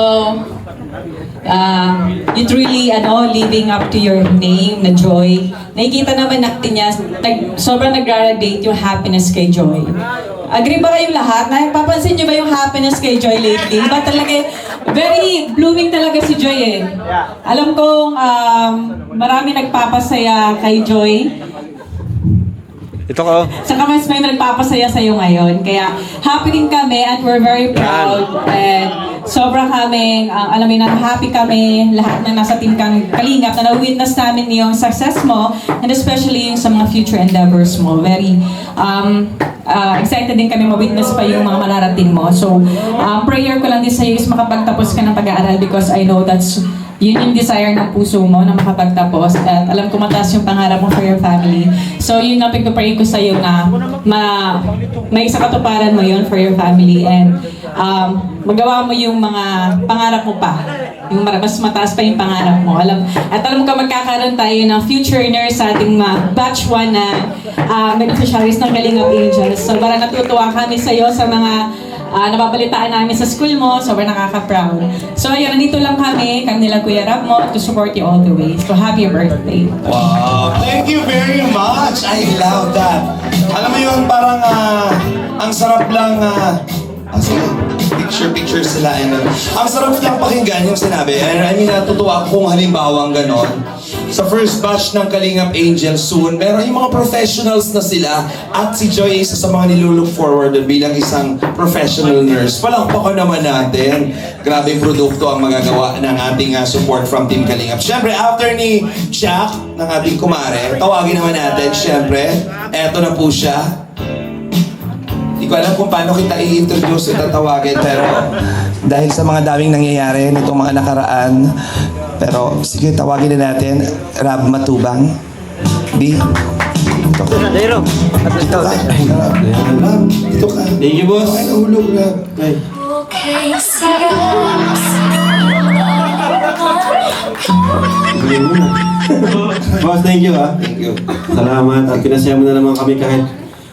you truly living up to your name na Joy. Nakikita naman natin niya, sobrang nag-gradate yung happiness kay Joy. Agree ba kayong lahat? Napapansin niyo ba yung happiness kay Joy lately? Diba talaga, very blooming talaga si Joy eh. Alam kong marami nagpapasaya kay Joy. Ito ko. Saka mas may nagpapasaya sa'yo ngayon. Kaya happy din kami at we're very proud. And sobra kaming, alam mo na happy kami, lahat na nasa Team Kalingap na na-witness namin yung success mo and especially yung sa mga future endeavors mo. Very excited din kami ma-witness pa yung mga mararating mo. So, prayer ko lang din sa'yo is makapagtapos ka ng pag-aaral because I know that's yun yung desire ng puso mo na makapagtapos at alam ko mataas yung pangarap mo for your family. So yun ang pagpapray ko sa'yo na may isa katuparan mo yun for your family and magawa mo yung mga pangarap mo pa. Yung mas mataas pa yung pangarap mo. Alam ko magkakaroon tayo ng future nurse sa ating batch 1 na beneficiaries ng Kalingap Angels. So para natutuwa kami sa'yo sa mga nababalitaan namin sa school mo, sobrang nakaka-proud. So ayun, nandito lang kami nila Kuya Rab mo to support you all the way. So happy birthday. Wow! Thank you very much! I love that. Alam mo yun, parang ang sarap lang, sige, picture sila. Ang sarap lang pakinggan yung sinabi. I mean, natutuwa ako kung halimbawang ganon. Sa first batch ng Kalingap Angels soon, meron yung mga professionals na sila at si Joy isa sa mga nilulook forward bilang isang professional nurse. Palakpakan naman natin. Grabe produkto ang magagawa ng ating support from Team Kalingap. Siyempre, after ni Jack, ng ating kumare, tawagin naman natin, siyempre, eto na po siya. Hindi ko alam kung paano kita i-introduce at tatawagin, pero dahil sa mga daming nangyayari nitong mga nakaraan, pero sige, tawagin na natin, Rab Matubang. B. Ito ka. Dero. Ito ka. Rab, ito ka. Thank you, boss. Ay, nahulog, Rab. Okay. Boss, thank you ha. Thank you. Salamat at pinasaya mo na naman kami kahit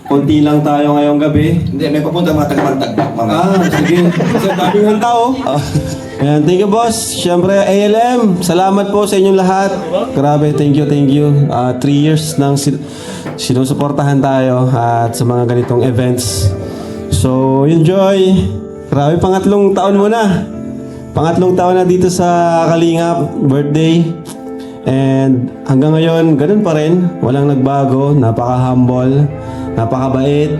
konti lang tayo ngayong gabi. Hindi, may papunta mga taga-Pantagbac, mama. Sige. Kasi daming handa oh. Ayan, thank you boss. Siyempre, ALM, salamat po sa inyong lahat. Grabe, thank you, thank you. 3 years nang sinusuportahan tayo at sa mga ganitong events. So, yun Joy. Grabe, pangatlong taon mo na. Pangatlong taon na dito sa Kalingap, birthday. And hanggang ngayon, ganun pa rin. Walang nagbago, napaka-humble, napakabait.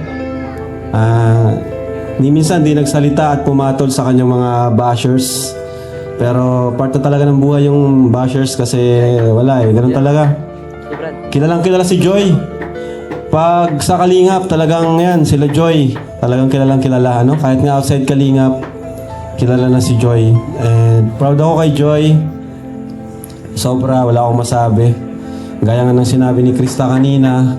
Ni minsan di nagsalita at pumatol sa kanyang mga bashers. Pero part na talaga ng buhay yung bashers kasi wala eh, ganun talaga. Kilalang kilala si Joy. Pag sa Kalingap, talagang yan, sila Joy. Talagang kilalang kilala, ano? Kahit nga outside Kalingap, kilala na si Joy. And proud ako kay Joy. Sobra, wala akong masabi. Gaya nga ng sinabi ni Krista kanina,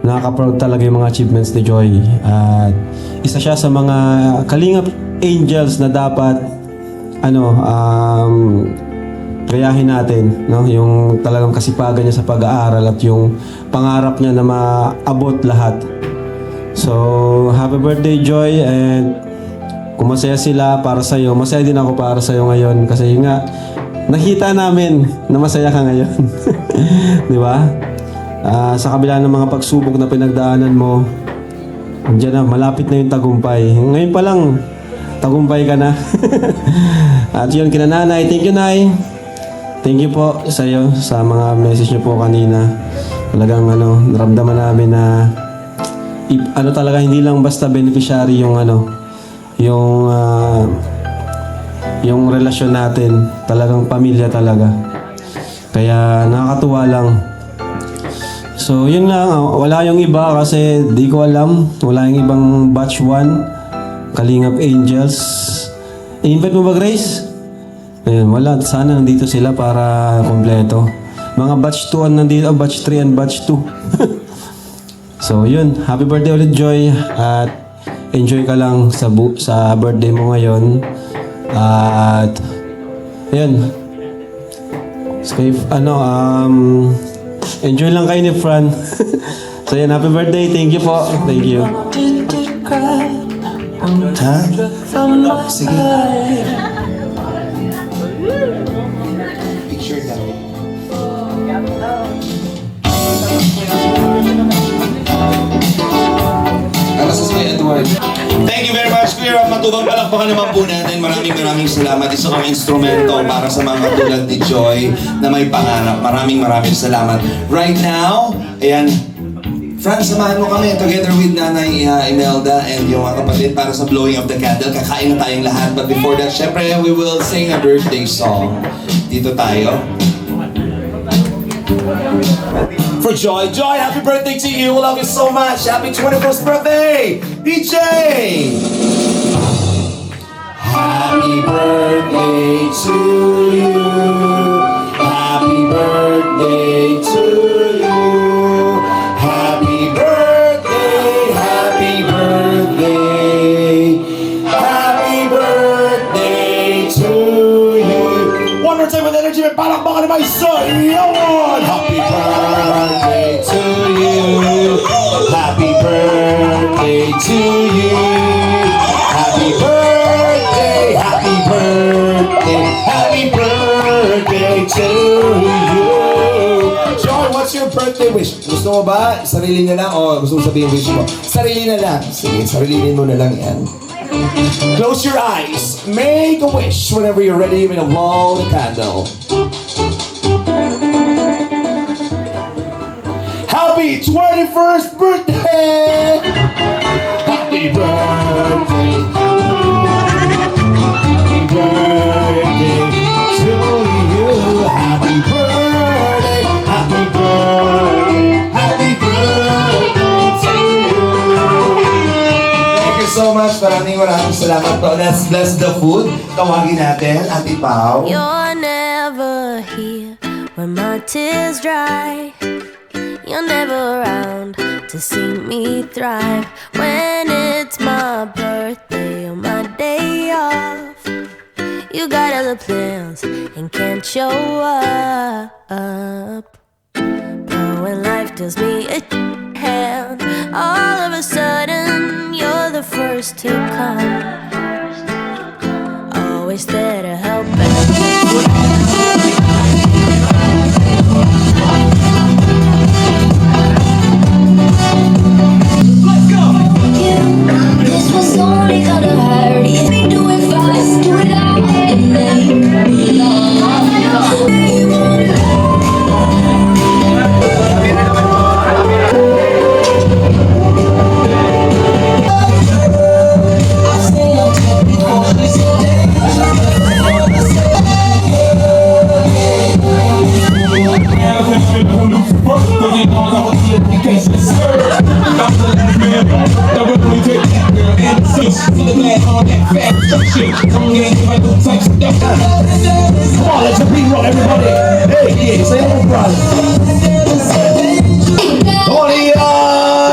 nakaka-proud talaga yung mga achievements ni Joy. At isa siya sa mga Kalingap Angels na dapat gayahin natin, no? Yung talagang kasipagan niya sa pag-aaral at yung pangarap niya na maabot lahat. So, happy birthday Joy, and kung masaya sila para sa iyo, masaya din ako para sa iyo ngayon kasi nga nakita namin na masaya ka ngayon. Di ba? Sa kabila ng mga pagsubok na pinagdaanan mo, andiyan na, malapit na yung tagumpay. Ngayon pa lang, tagumpay ka na. At yun, kina Nanay. Thank you, Nay. Thank you po sa iyo, sa mga message niyo po kanina. Talagang naramdaman namin na talaga, hindi lang basta beneficiary yung yung relasyon natin. Talagang pamilya talaga. Kaya nakakatuwa lang. So, yun lang. Wala yung iba kasi di ko alam. Wala yung ibang batch 1. Kalingap Angels. I-invite mo ba, Grace? Ayun, wala. Sana nandito sila para kompleto. Mga batch 2 ang nandito. Batch 3 and batch 2. So, yun. Happy birthday ulit, Joy. At enjoy ka lang sa birthday mo ngayon. At, yun. So, enjoy lang kayo ni Fran. So yan, happy birthday. Thank you po. Thank you. Ha? Sige. Thank you very much, Kuya Rob. Matubang palakpakan naman po natin. Maraming salamat. Isa kang instrumento para sa mga katulad ni Joy na may pangarap. Maraming salamat. Right now, ayan, Franz, samahan mo kami together with Nanay Imelda and yung mga kapatid para sa blowing of the candle. Kakain na tayong lahat. But before that, syempre, we will sing a birthday song. Dito tayo. For Joy. Joy, happy birthday to you. We love you so much. Happy 21st birthday, DJ! Happy birthday to you. Happy birthday to you. Happy birthday, happy birthday. Happy birthday to you. One more time with energy. May palakpakan naman sa iyon. Happy birthday to you. Happy birthday to you. Happy birthday, happy birthday, happy birthday to you. Joy, what's your birthday wish? Gusto mo ba? Sarili na lang o gusto mo sabihin wish mo? Sarili na lang. Sige, sarilinin mo na lang yan. Close your eyes. Make a wish whenever you're ready. We're gonna blow the candle. Happy 21st birthday! Happy birthday! Happy birthday to you! Happy birthday! Happy birthday! Happy birthday to you! Thank you so much. Maraming salamat po. Let's bless the food. Tawagin natin, Ate Pao. You're never here when my tears dry. You're never around to see me thrive. When it's my birthday or my day off, you got other plans and can't show up. But when life deals me a hand, all of a sudden you're the first to come. Always there to help This was only gonna hurt. If we do it fast, do it out and then Come on, let's repeat roll, everybody. Hey, yeah, say hello, brother.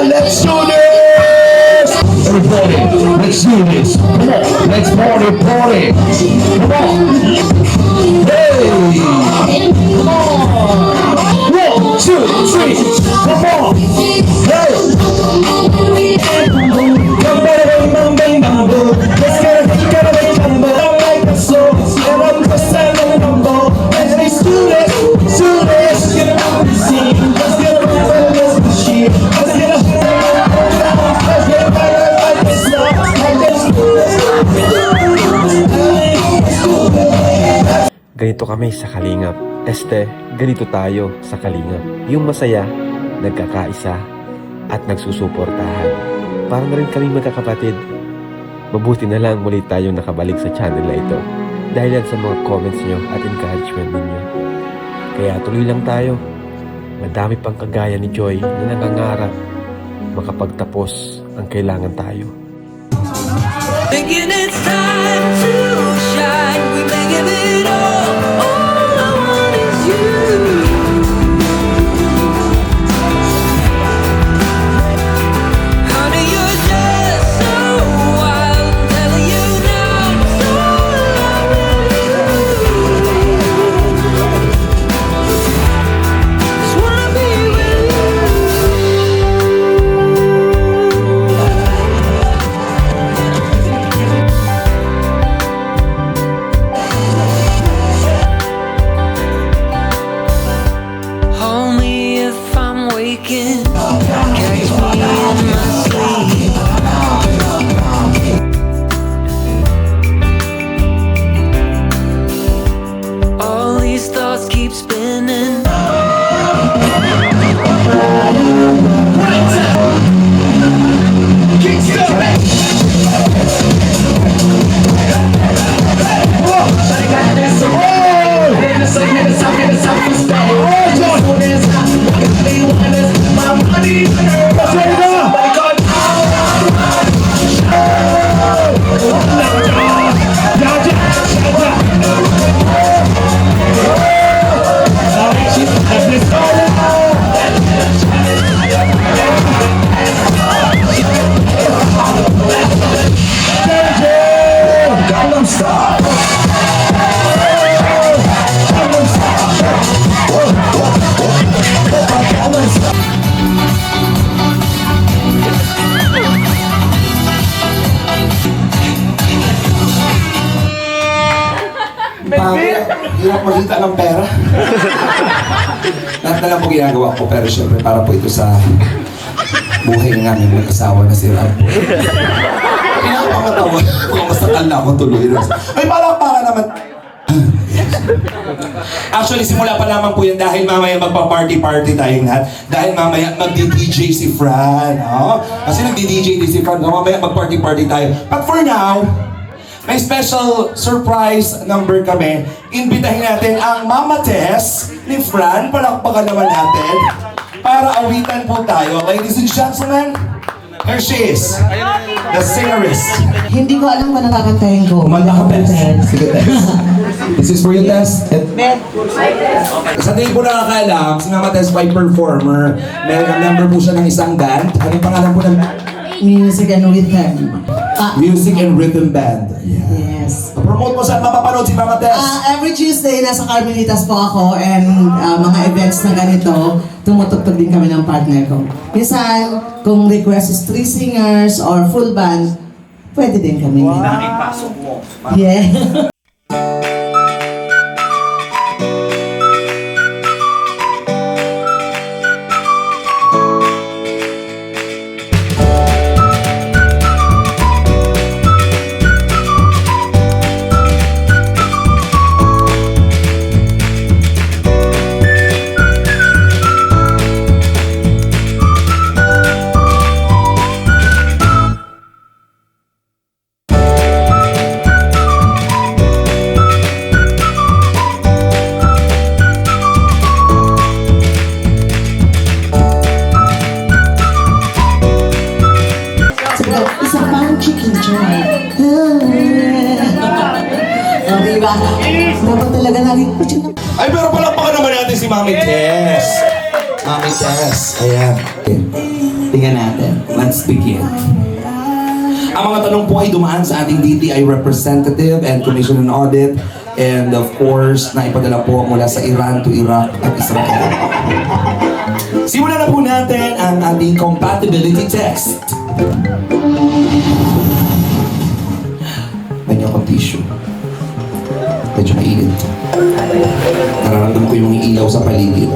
Let's do this. Everybody, let's do this. Come on, let's party. Come on. Hey, come on. 1, 2, 3. Come on. Hey. Let's get it, don't make us slow. And I'm just saying number. Let's do this. Let's get it on the scene. Let's get it on the machine. Let's get it like this now. Like this. Ganito kami sa Kalingap. Ganito tayo sa Kalingap. Yung masaya, nagkakaisa, at nagsusuportahan. Para na rin kami magkakapatid. Mabuti na lang muli tayong nakabalik sa channel na ito dahil yan sa mga comments nyo at encouragement ninyo. Kaya tuloy lang tayo. Madami pang kagaya ni Joy na nangangarap makapagtapos ang kailangan tayo. thinking it's time to shine. We may give it all I want is you. Honey, you're just so wild. I'm telling you now, so I just wanna be with you. Hirap magkita ng pera. Lahat na lang po ginagawa ko, pero syempre para po ito sa buhay ng aming mag-asawa na si Rab. Pinapakatawa. Kung masakal na ako tuloy. Ay, palakpakan naman. Actually, simula pa lamang po yan dahil mamaya magpa-party-party tayong lahat. Dahil mamaya magdi-DJ si Fran. Oh? Kasi nagdi-DJ din si Fran. No? Mamaya mag-party-party tayo. But for now, may special surprise number kami. Imbitahin natin ang Mama Tess ni Fran. Palakpakan naman natin. Para awitan po tayo. Ladies and gentlemen, here she is, the singerist. Hindi ko alam kung nakakatain ko. Tess. Sige, Tess. This is for you, Tess. Sa tingin po nakakaalam, si Mama Tess ay performer. Member po siya ng isang band. Ano yung pangalan po ng Music and Rhythm. Music and Rhythm Band. Yes. Promote mo saan mapapanood si Mama Tess? Every Tuesday, nasa Carmelitas po ako and mga events na ganito, tumutugtog din kami ng partner ko. Minsan, kung request is 3 singers or full band, pwede din kami. Pasok mo. Yeah. Isa pang chicken joy. Diba? Dapat talaga lagi ko siya. Ay, pero palakpakan naman natin si Mami Tess. Mami Tess. Ayan. Tingnan natin. Let's begin. Ang mga tanong po ay dumaan sa ating DTI representative and Commission on Audit. And of course, naipadala po mula sa Iran to Iraq at Israel. Simulan na po natin ang ating compatibility test. Medyo akong tissue. Medyo mainit. Nararamdam ko yung ilaw sa paligid.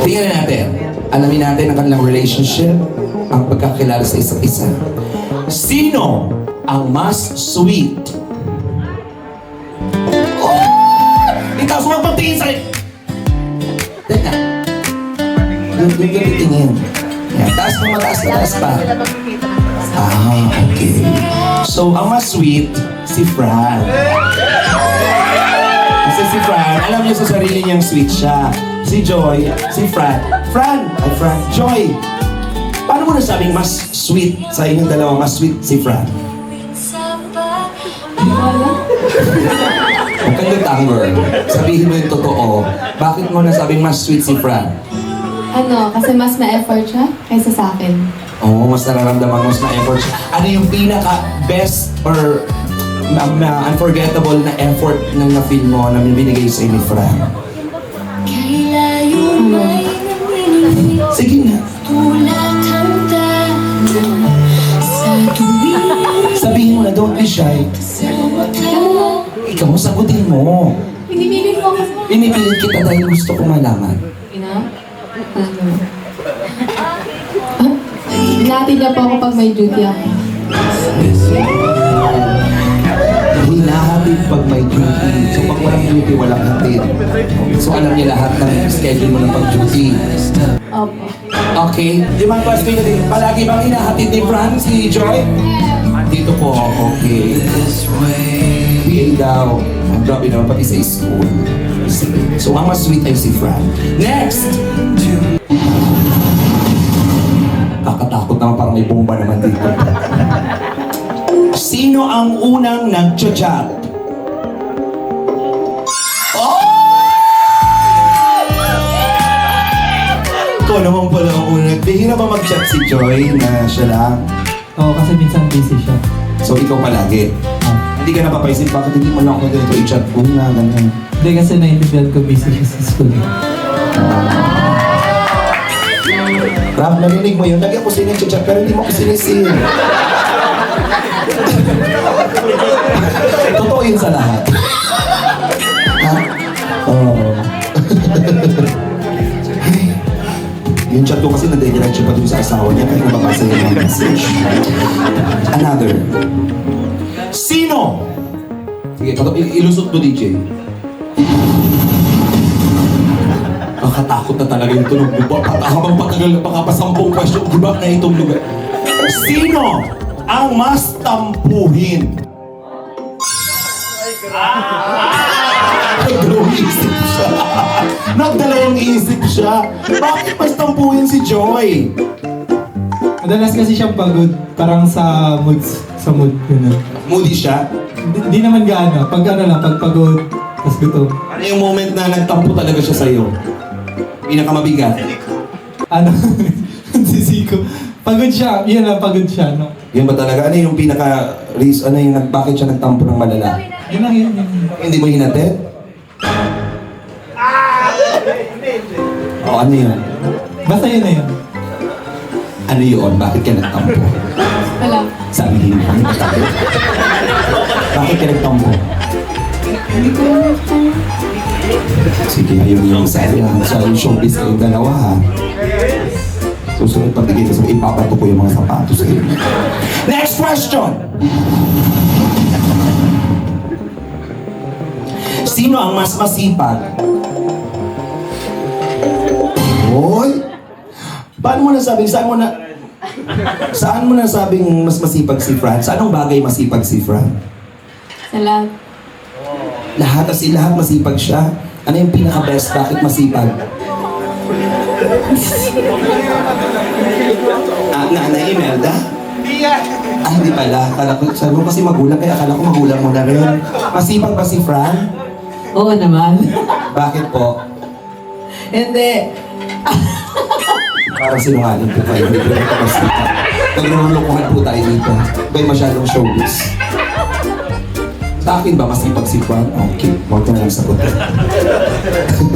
Tingnan natin. Alamin natin ang kanilang relationship, ang pagkakilala sa isa't isa. Sino ang mas sweet? Oh! Ikaw sumagpagtingin sa'yo! Teka. Doon ka titingin. Yan. Taas na mataas na taas pa. Ah, okay. So, ang mas sweet, si Fran. Kasi si Fran, alam niya sa sarili niyang sweet siya. Si Joy, si Fran. Fran! Ay, Fran. Joy! Paano mo nasabing mas sweet sa inyong dalawa, mas sweet si Fran? Huwag kang nagtangor. Sabihin mo yung totoo. Bakit mo nasabing mas sweet si Fran? Ano, kasi mas na-effort siya kaysa sa akin. Oo, mas nararamdaman mo na effort siya. Ano yung pinaka-best or unforgettable na effort na na-feel mo na binigay sa ni Fran? Sige na. Sabihin mo na, don't be shy. Ikaw, sagutin mo. Pinipilit mo kasi. Pinipilit kita dahil gusto ko malaman. Hinatid niya po ako pag may duty ako. Hinahatid pag may duty. So pag walang duty, walang hatid. So alam niya lahat ng schedule mo ng pag-duty. Opo. Okay. Limang question na din. Palagi bang hinahatid ni Fran si Joy? Dito po. Okay. PA daw. Ang grabe naman pati sa school. So ang mas sweet ay si Fran. Next! Kakatakot naman, parang may bomba naman dito. Sino ang unang nag-chat? Oh! Ikaw naman pala ang unang. Bihira ba mag-chat si Joy na siya lang? Oo, kasi minsan busy siya. So ikaw palagi? Hindi ka napapaisip, bakit hindi mo lang ako ganito i-chat una, ganyan? Hindi kasi naintindihan ko busy siya sa school. Rab, narinig mo yun. Lagi ako sinig chat pero hindi mo ako sinisin. Totoo yun sa lahat. Ha? Oo. Yung chat ko kasi nadidiretso pa dun sa asawa niya kaya nababasa yung mga message. Another. Sino? Sige, ilusot mo, DJ. Nakatakot na talaga yung tunog mo. Habang patagal na baka pa 10 question, di ba na itong lugar? Sino ang mas tampuhin? Nagdalawang isip siya. Nagdalawang isip siya. Bakit mas tampuhin si Joy? Madalas kasi siyang pagod, parang sa mood, yun. Moody siya? Di naman gaano, pag pagod, tapos gutom. Ano yung moment na nagtampo talaga siya sa'yo? Pinakamabigat? Ano, sisiko. Pagod siya, yun lang, pagod siya, no? Yun ba talaga? Ano yung bakit siya nagtampo ng malala? Yun lang, yun. Hindi mo hinatid? O ano yun? Basta yun na yun. Ano yun? Bakit ka nagtampo? Wala. Sabi niyo, bakit ka nagtampo? Hindi ko naman. Sige, ayun yung sa showbiz kayong dalawa ha. Susunod patigay kasi ipapato ko yung mga sapatos sa inyo. Next question! Sino ang mas masipag? Hoy! Paano mo nasabing, saan mo nasabing mas masipag si Fran? Sa anong bagay masipag si Fran? Sa lahat. Lahat masipag siya. Ano yung pinaka-best? Bakit masipag? Nanay Imelda? Hindi pala. Sabi mo kasi magulang, kaya akala ko magulang mo na rin. Masipag ba si Fran? Oo naman. Bakit po? Hindi. Parang sinungaling po kayo. Hindi po ito masipag. Naglulukuhan po tayo dito. Ba'y masyadong showbiz? Sa akin ba masipag si Fran? Okay, huwag ko na lang sagutin.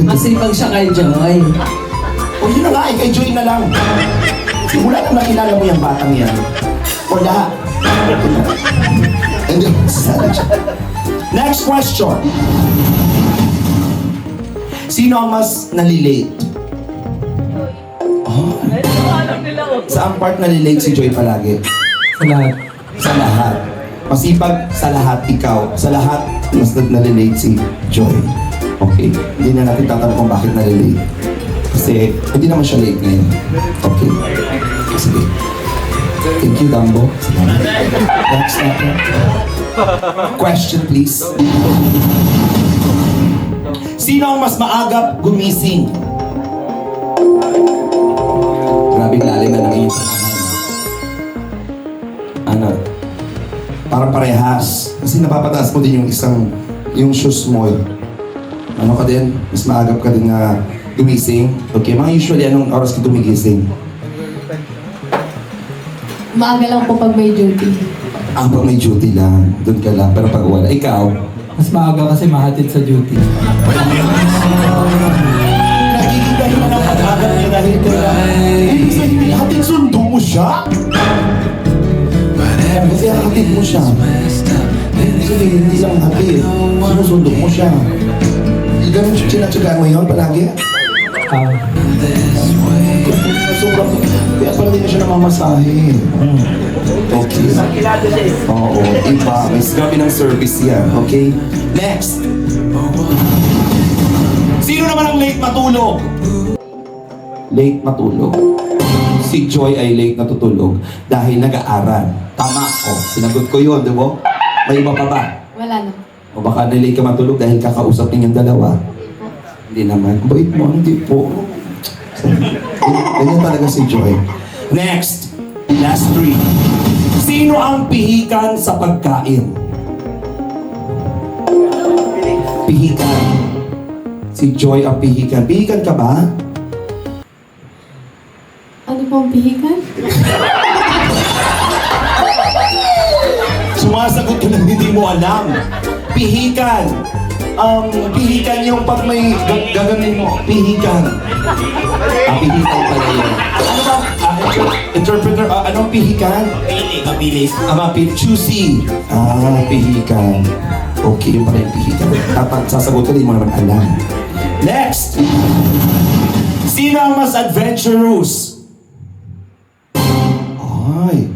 Masipag siya kay Joy. O yun na nga, kay Joy na lang. Simula nang nakilala mo yung batang yan. Wala. Hindi, sasali siya. Next question. Sino ang mas nalilate? Oh. Saan part nalilate si Joy palagi? Sa lahat. Sa lahat. Masipag sa lahat, ikaw. Sa lahat, mas nalilate si Joy. Okay. Hindi na natin tatanong kung bakit nalilate. Kasi hindi naman siya late ngayon. Okay. Sige. Thank you, Dumbo. Next natin. Question, please. Sino ang mas maagap gumising? Grabing lalim na ng iyong sasahan. Ano? Parang parehas. Kasi napapataas mo din yung shoes mo. Ano ka din? Mas maagap ka din na gumising. Okay, mga usually anong oras ka gumigising? Maaga lang po pag may duty. Pag may duty lang, doon ka lang. Pero pag wala, ikaw? Mas maaga kasi mahatid sa duty. Nagiging dahil na ng pag-agap niya dahil ka lang. Ibig sabihin, hatid sundo mo siya? Kasi hatid mo siya. Kasi hindi lang hatid. Sinusundo mo siya. Ganun sinatsagaan mo yun palagi? Sobrang, kaya pala din na siya namamasahe. Okay. Oo, iba. May gabi ng service yan. Okay? Next. Sino naman ang late matulog? Late matulog. Si Joy ay late natutulog dahil nag-aaral. Tama. Sinagot ko yun, di ba? May iba pa ba? Wala na. O baka na-late ka matulog dahil kakausap ninyong dalawa. Hindi naman. Bait mo, hindi po. Ganyan talaga si Joy. Next. Last 3. Sino ang pihikan sa pagkain? Pihikan. Si Joy ang pihikan. Pihikan ka ba? Ano pong pihikan? Sumasagot ka na hindi mo alam. Pihikan. Pihikan yung pag may gagawin mo. Pihikan. Pihikan pala yun. Ano ba? Interpreter, ano? mapihikan? Mabilis. Mapili. Choosy. Pihikan. Okay, yung pala yung pihikan. At sasagot ko, di mo naman alam. Next! Sino ang mas adventurous? Ay.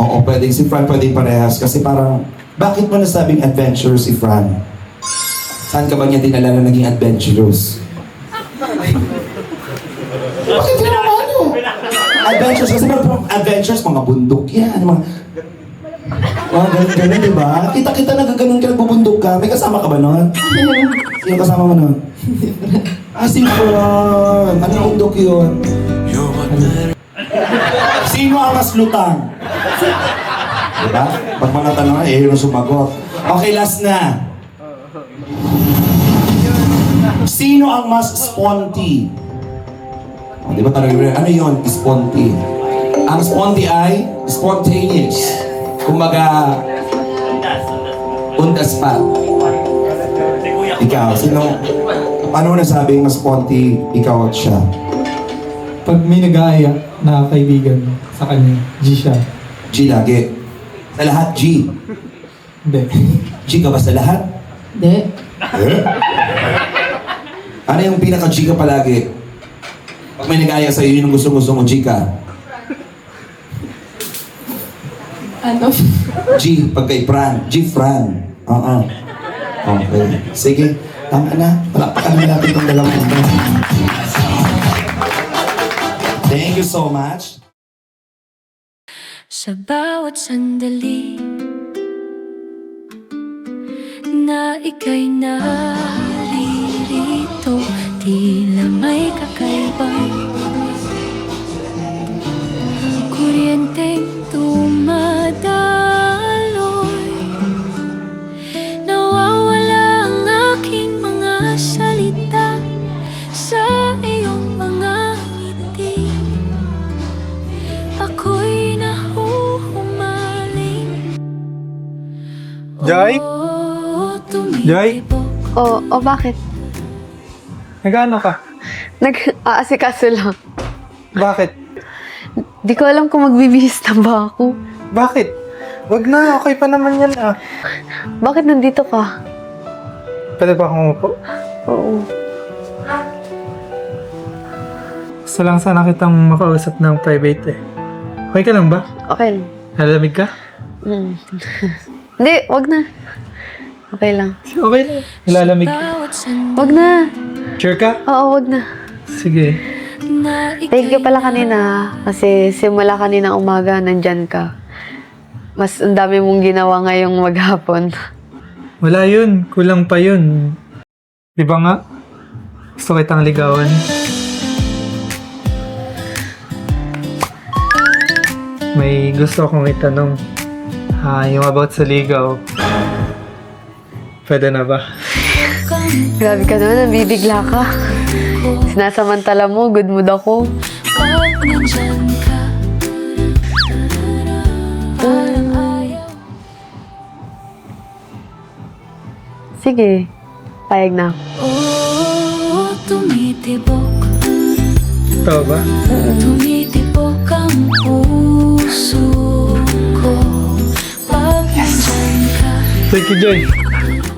Oo, pwedeng si Fran, pwedeng parehas. Kasi parang, bakit mo nasabing adventurous si Fran? Saan ka ba niya dinala na naging adventurous? Bakit ginawa nyo? Adventures, kasi parang adventures, mga bundok yan, mga ganun, di ba? Kita-kita nagaganon ka, nagbubundok ka. May kasama ka ba nun? Sino kasama mo nun? Si Fran. Anong bundok yun? Sino ang mas lutang? Diba? Pag mga tanong, yung sumagot. Okay, last na. Sino ang mas sponty? Di ba tanong yun? Ano yun? Sponty. Ang sponty ay spontaneous. Kumbaga, on the spot. Ikaw, sino? Paano mo nasabing mas sponty ikaw at siya? Pag may nag-aaya na kaibigan mo sa kanya, G siya. G lagi. Sa lahat, G. Hindi. G ka ba sa lahat? Hindi. Ano yung pinaka-G ka palagi? Pag may nag-aaya sa'yo, yun ang gusto mo, G ka. Ano? G, pag kay Fran. G, Fran. Okay. Sige, tama na. Palakpakan na natin itong dalawang ito. Thank you so much. Sa bawat sandali na ika'y naririto, tila may kakaibang kuryenteng tumadaloy. Nawawala ang aking mga salita sa iyong mga ngiti. Ako'y nahuhumaling. Joy? Joy? O bakit? Nag-ano ka? Nag-aasikaso lang. Bakit? Di ko alam kung magbibihis na ba ako. Bakit? Wag na, okay pa naman yan ah. Bakit nandito ka? Pwede ba akong umupo? Oo. Gusto lang sana kitang makausap ng private eh. Okay ka lang ba? Okay lang. Nalamig ka? Hindi, wag na. Okay lang. Okay lang. Nilalamig. Wag na. Sure ka? Oo, wag na. Sige. Thank you pala kanina. Kasi simula kanina umaga, nandyan ka. Mas ang dami mong ginawa ngayong maghapon. Wala yun. Kulang pa yun. Di ba nga? Gusto kitang ligawan. May gusto akong itanong. Yung about sa ligaw. Pwede na ba? Grabe ka naman, nabibigla ka. Sinasamantala mo, good mood ako. Sige, payag na ako. Totoo ba? Tumitibok ang puso ko pag nandyan ka. Thank you, Joy.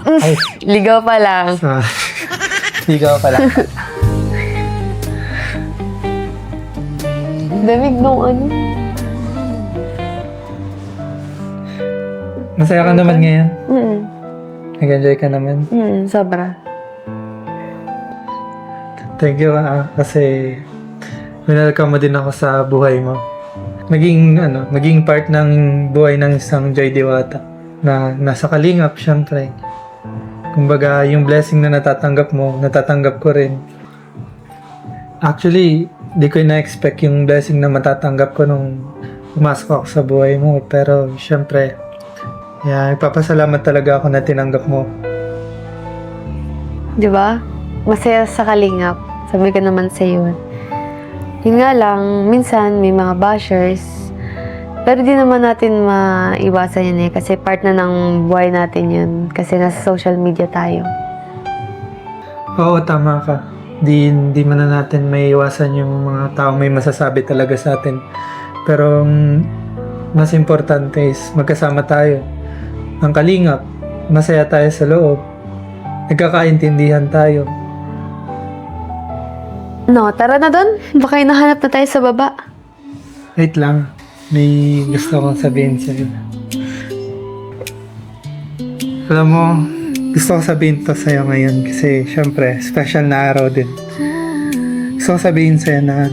Ay. Ligaw pa lang. Ligaw pa lang. Damig nung ano. Masaya ka naman ngayon? Nag-enjoy ka naman? Sobra. Thank you kasi winelcome mo din ako sa buhay mo. Maging part ng buhay ng isang Joy Diwata na nasa Kalingap, syempre. Kumbaga, yung blessing na natatanggap mo, natatanggap ko rin. Actually, di ko na-expect yung blessing na matatanggap ko nung pumasok ako sa buhay mo. Pero, syempre, ipapasalamat talaga ako na tinanggap mo. Di ba? Masaya sa Kalingap. Sabi ko naman sa iyo. Yun nga lang, minsan may mga bashers. Pero di naman natin maiwasan yun kasi part na ng buhay natin yun. Kasi nasa social media tayo. Oo, tama ka. Di man na natin may iwasan yung mga tao may masasabi talaga sa atin. Pero ang mas importante is magkasama tayo. Ang kalingap, masaya tayo sa loob. Nagkakaintindihan tayo. No, tara na doon. Baka hinahanap na tayo sa baba. Wait lang. May gusto kong sabihin sa'yo. Alam mo, gusto ko sabihin to sa'yo ngayon kasi syempre, special na araw din. Gusto ko sabihin sa'yo na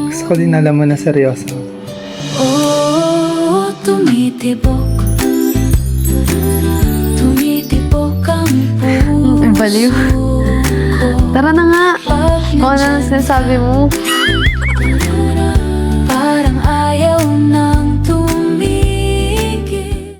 gusto ko din alam mo na seryoso. Oh, tumitibok ang puso. Baliw. Tara na nga. Kung ano ang sinasabi mo.